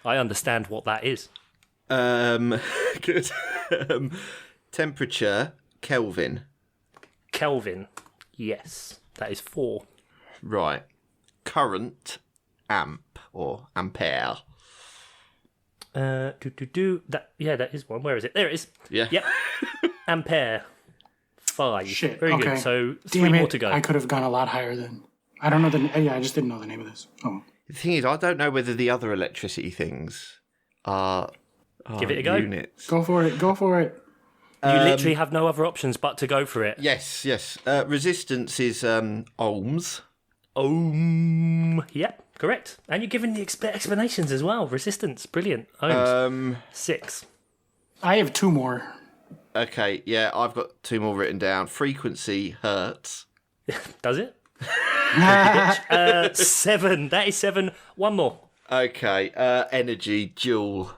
I understand what that is. Good. Temperature, Kelvin. Kelvin, yes, that is 4. Right. Current, amp or ampere. That is one. Where is it? There it is. Yeah. Yep. Ampere. 5. Shit. Very okay. good. So Damn 3 more to go. I could have gone a lot higher then. I don't know I just didn't know the name of this. Oh. The thing is, I don't know whether the other electricity things are Give it a go. Units. Go for it. You literally have no other options but to go for it. Yes. Resistance is ohms. Ohm. Yep, correct. And you're giving the explanations as well. Resistance, brilliant. Ohms. 6. I have 2 more. Okay, yeah, I've got 2 more written down. Frequency, hertz. Does it? 7. That is 7. 1 more. Okay, energy, joule.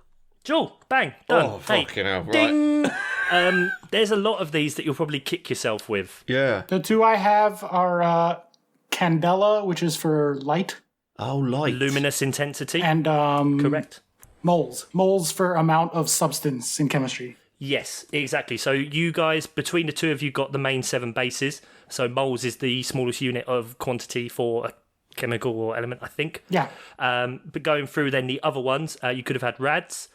Joule, bang, done. Oh, fucking hell, right. Ding! There's a lot of these that you'll probably kick yourself with. Yeah. The 2 I have are candela, which is for light. Oh, light. Luminous intensity. And correct. Moles. Moles for amount of substance in chemistry. Yes, exactly. So you guys, between the 2 of you, got the main 7 bases. So moles is the smallest unit of quantity for a chemical or element, I think. Yeah. But going through then the other ones, you could have had rads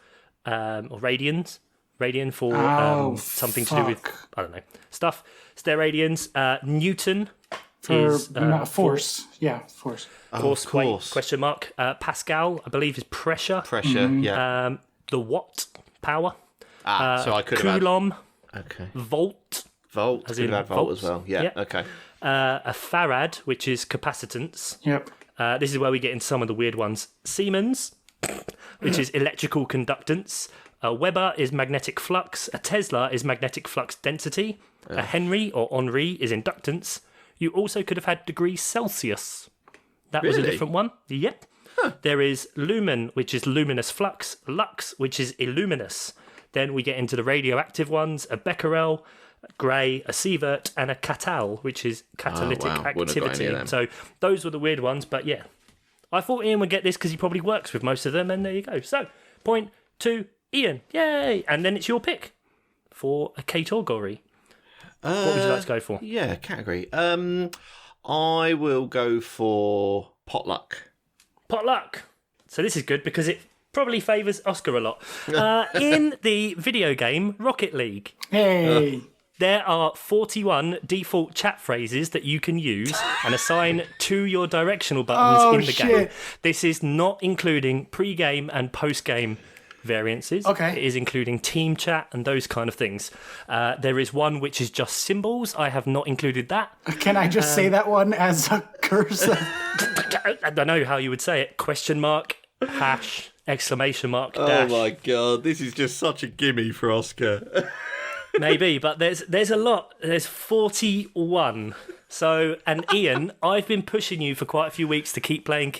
or radians. Radian for something to do with, I don't know, stuff. Steradians. Newton is force. Yeah, force. Force, question mark. Pascal, I believe, is pressure. Pressure, yeah. The watt, power. So I could have Coulomb. Okay. Volt. Volt. As in Volt volts. as well. Yeah, Yep. okay. A farad, which is capacitance. Yep. This is where we get into some of the weird ones. Siemens, which is electrical conductance. A Weber is magnetic flux. A Tesla is magnetic flux density. A Henry or Henri is inductance. You also could have had degrees Celsius. That was a Really? different one. Yep. There is lumen, which is luminous flux. Lux, which is illuminous. Then we get into the radioactive ones. A Becquerel, Gray, a Sievert, and a Catal, which is catalytic Wouldn't have got any activity. of them. So those were the weird ones, but yeah. I thought Ian would get this because he probably works with most of them, and there you go. So, point to Ian. Yay! And then it's your pick for a category. What would you like to go for? Yeah, category. I will go for potluck. Potluck. So this is good because it probably favours Oscar a lot. In the video game Rocket League, Hey. there are 41 default chat phrases that you can use and assign to your directional buttons in the game. shit. This is not including pre-game and post-game variances. Okay. It is including team chat and those kind of things. There is one which is just symbols. I have not included that. Can I just say that one as a curse? I don't know how you would say it. Question mark, hash, exclamation mark, dash. Oh my god, this is just such a gimme for Oscar. Maybe, but there's a lot. There's 41. So, and Ian, I've been pushing you for quite a few weeks to keep playing.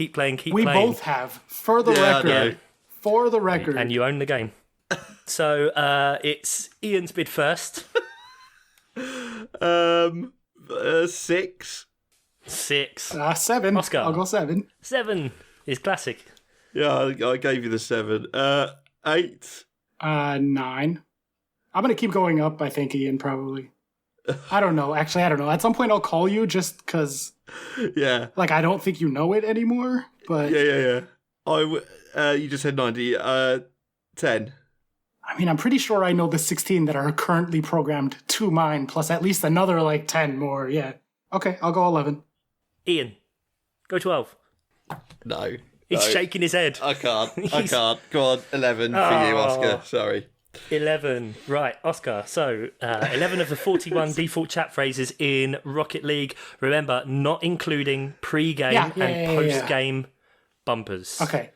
We both have. For the Yeah, I record. know. For the record. And you own the game. So, it's Ian's bid first. 6. 6. 7. Oscar. I'll go 7. 7 is classic. Yeah, I gave you the 7. 8. 9. I'm going to keep going up, I think, Ian, probably. I don't know. Actually, I don't know. At some point, I'll call you just because, Yeah. like, I don't think you know it anymore. But, Yeah. You just said 90. 10. I mean, I'm pretty sure I know the 16 that are currently programmed to mine, plus at least another, like, 10 more. Yeah. Okay, I'll go 11. Ian, go 12. No. He's no. shaking his head. I can't. Go on, 11 for you, Oscar. Sorry. 11. Right, Oscar. So, 11 of the 41 default chat phrases in Rocket League. Remember, not including pre-game and post-game bumpers. Okay.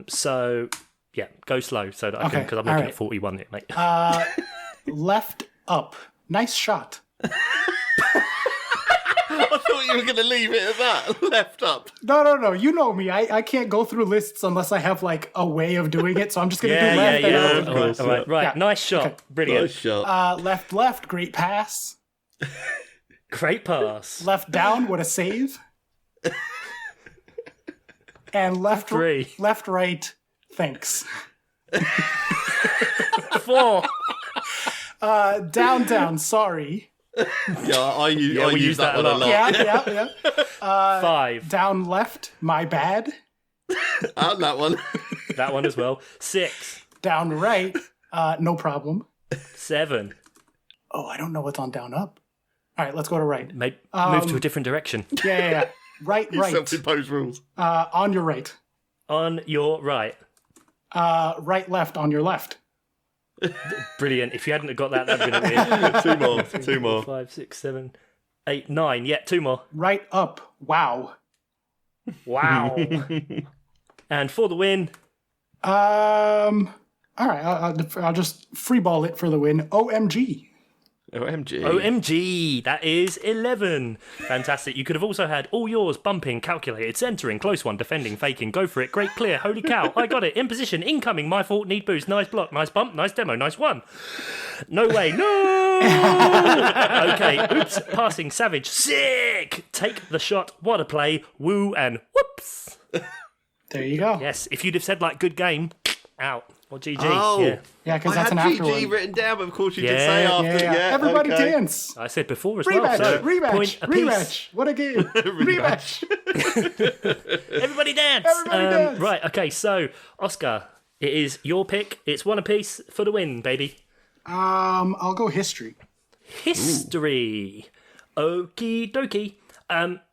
So, yeah, go slow so that I can, because I'm looking at 41 here, mate. Left up. Nice shot. I thought you were going to leave it at that. Left up. No. You know me. I can't go through lists unless I have, like, a way of doing it. So I'm just going to do left. Yeah. All right. Yeah. Nice shot. Okay. Brilliant. Nice shot. Left. Great pass. Great pass. Left down. What a save. And left 3. Left, right. Thanks. 4. Down. Sorry. Yeah, I we use that one a lot. Yeah. 5. Down left. My bad. And that one. That one as well. 6. Down right. No problem. 7. Oh, I don't know what's on down up. All right, let's go to right. Move to a different direction. Yeah. Right. Self-imposed rules. On your right. On your right. Right, left, on your left. Brilliant. If you hadn't have got that, that'd have been weird. 2 more. 5, 6, 7, 8, 9. Yeah, 2 more. Right up. Wow. Wow. And for the win. All right, I'll just freeball it for the win. OMG. OMG. OMG. That is 11. Fantastic. You could have also had all yours, bumping, calculated, centering, close one, defending, faking, go for it, great clear, holy cow, I got it, in position, incoming, my fault, need boost, nice block, nice bump, nice demo, nice one. No way, no! Okay, oops, passing, savage, sick! Take the shot, what a play, woo, and whoops! There you go. Yes, if you'd have said, like, good game, out. Or GG. Oh. Yeah, because I that's had an after GG one. written down, but of course you did Yeah, say after. Yeah. Everybody okay. dance. I said before as well. Rematch. So Rematch. point apiece. Rematch. What a game. Rematch. Everybody dance. Everybody dance. Right, okay, so, Oscar, it is your pick. It's one apiece for the win, baby. I'll go history. History. Okie dokie.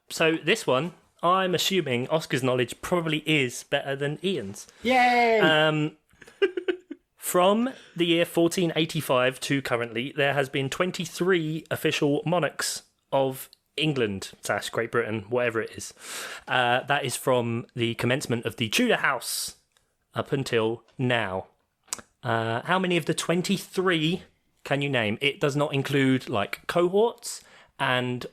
So this one, I'm assuming Oscar's knowledge probably is better than Ian's. Yay. From the year 1485 to currently, there has been 23 official monarchs of England / Great Britain, whatever it is. That is from the commencement of the Tudor house up until now. How many of the 23 can you name? It does not include like cohorts and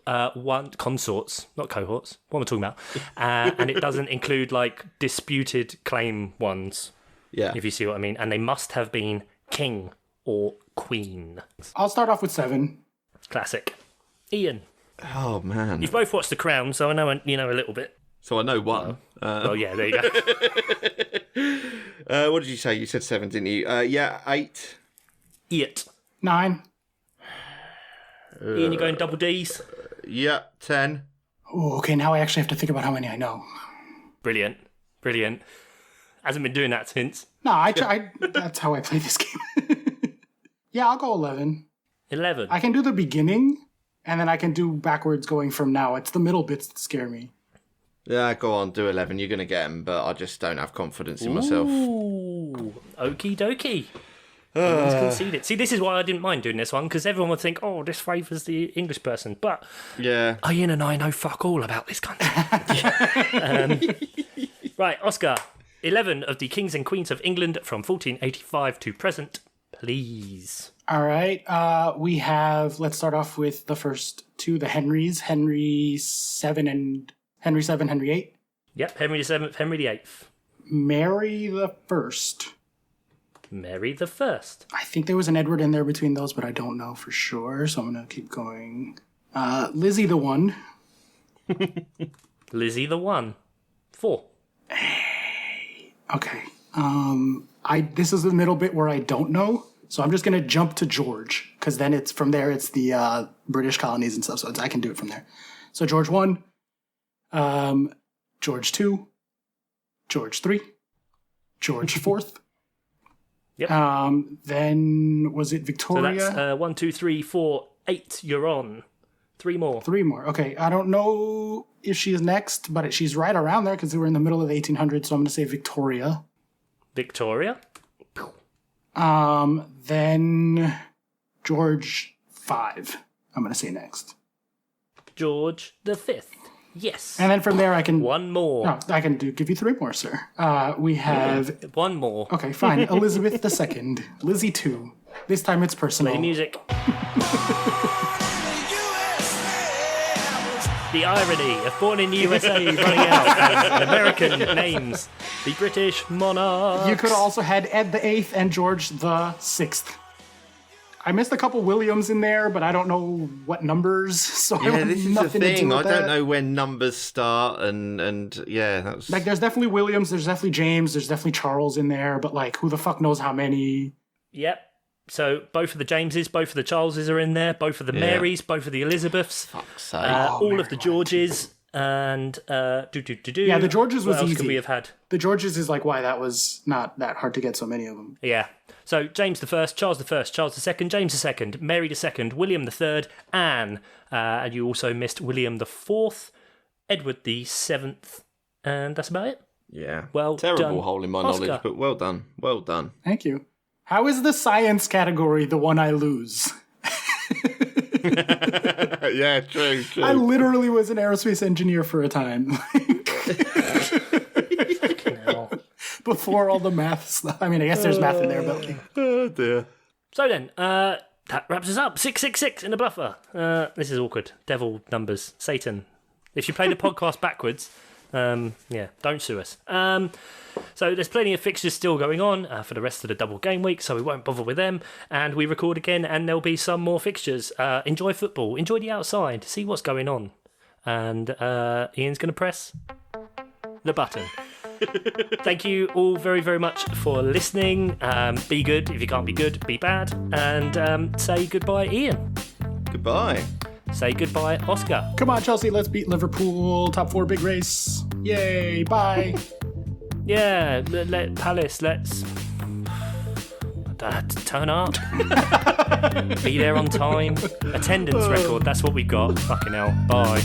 consorts, not cohorts. What am I talking about? And it doesn't include like disputed claim ones. Yeah. If you see what I mean. And they must have been king or queen. I'll start off with 7. Classic. Ian. Oh, man. You've both watched The Crown, so I know you know a little bit. So I know one. Oh, yeah, there you go. What did you say? You said 7, didn't you? Yeah, 8. 8. 9. Ian, you're going double Ds? Yeah, 10. Oh, okay, now I actually have to think about how many I know. Brilliant. Hasn't been doing that since. No, I that's how I play this game. Yeah, I'll go 11. 11. I can do the beginning, and then I can do backwards going from now. It's the middle bits that scare me. Yeah, go on, do 11. You're going to get them, but I just don't have confidence in myself. Ooh, okie dokie. Everyone's conceded. See, this is why I didn't mind doing this one, because everyone would think, oh, this favours the English person. But yeah, Ian and I know fuck all about this country. Right, Oscar. 11 of the kings and queens of England from 1485 to present, please. All right. We have, let's start off with the first 2, the Henrys, Henry 7 and Henry 7, Henry 8. Yep, Henry the 7th, Henry the 8th. Mary the 1st. Mary the 1st. I think there was an Edward in there between those, but I don't know for sure, so I'm going to keep going. Lizzie the 1. Lizzie the 1. 4. Okay. This is the middle bit where I don't know, so I'm just going to jump to George, because then it's from there, it's the British colonies and stuff, so I can do it from there. So George 1, George 2, George 3, George 4th. Yep. Then was it Victoria? So that's 1, 2, 3, 4, 8. You're on. 3 more. 3 more. Okay. I don't know if she's next, but she's right around there because we're in the middle of the 1800s, so I'm going to say Victoria. Victoria. Then George 5. I'm going to say next. George the 5th. Yes. And then from there I can... 1 more. No, I can give you 3 more, sir. We have... 1 more. Okay, fine. Elizabeth II. Lizzie 2. This time it's personal. Play music. The irony of born in the USA running out as American names. The British monarchs. You could also had Ed the 8th and George the 6th. I missed a couple Williams in there, but I don't know what numbers, so I have this is the nothing to do thing. with I that. don't know when numbers start, and yeah, that's Like, there's definitely Williams, there's definitely James, there's definitely Charles in there, but like, who the fuck knows how many? Yep. So both of the Jameses, both of the Charleses are in there, both of the Marys, both of the Elizabeths, fuck's sake. all of the Georges, and Yeah, the Georges was what else easy. could we have had? The Georges is like why that was not that hard to get so many of them. Yeah. So James the First, Charles the First, Charles the Second, James the Second, Mary the Second, William the Third, Anne, and you also missed William the Fourth, Edward the Seventh, and that's about it. Yeah. Well terrible done, hole in my Oscar. knowledge, but well done. Well done. Thank you. How is the science category the one I lose? Yeah, true. I literally was an aerospace engineer for a time. Before all the math stuff. I mean, I guess there's math in there, but... Oh, dear. So then, that wraps us up. 666 in the Bluffer. This is awkward. Devil numbers. Satan. If you play the podcast backwards, don't sue us. So there's plenty of fixtures still going on for the rest of the double game week, so we won't bother with them. And we record again, and there'll be some more fixtures. Enjoy football. Enjoy the outside. See what's going on. And Ian's going to press the button. Thank you all very, very much for listening. Be good. If you can't be good, be bad. And say goodbye, Ian. Goodbye. Say goodbye, Oscar. Come on, Chelsea, let's beat Liverpool. Top 4 big race. Yay, bye. Yeah, Palace, let's turn up. Be there on time. Attendance record, that's what we got. Fucking hell. Bye.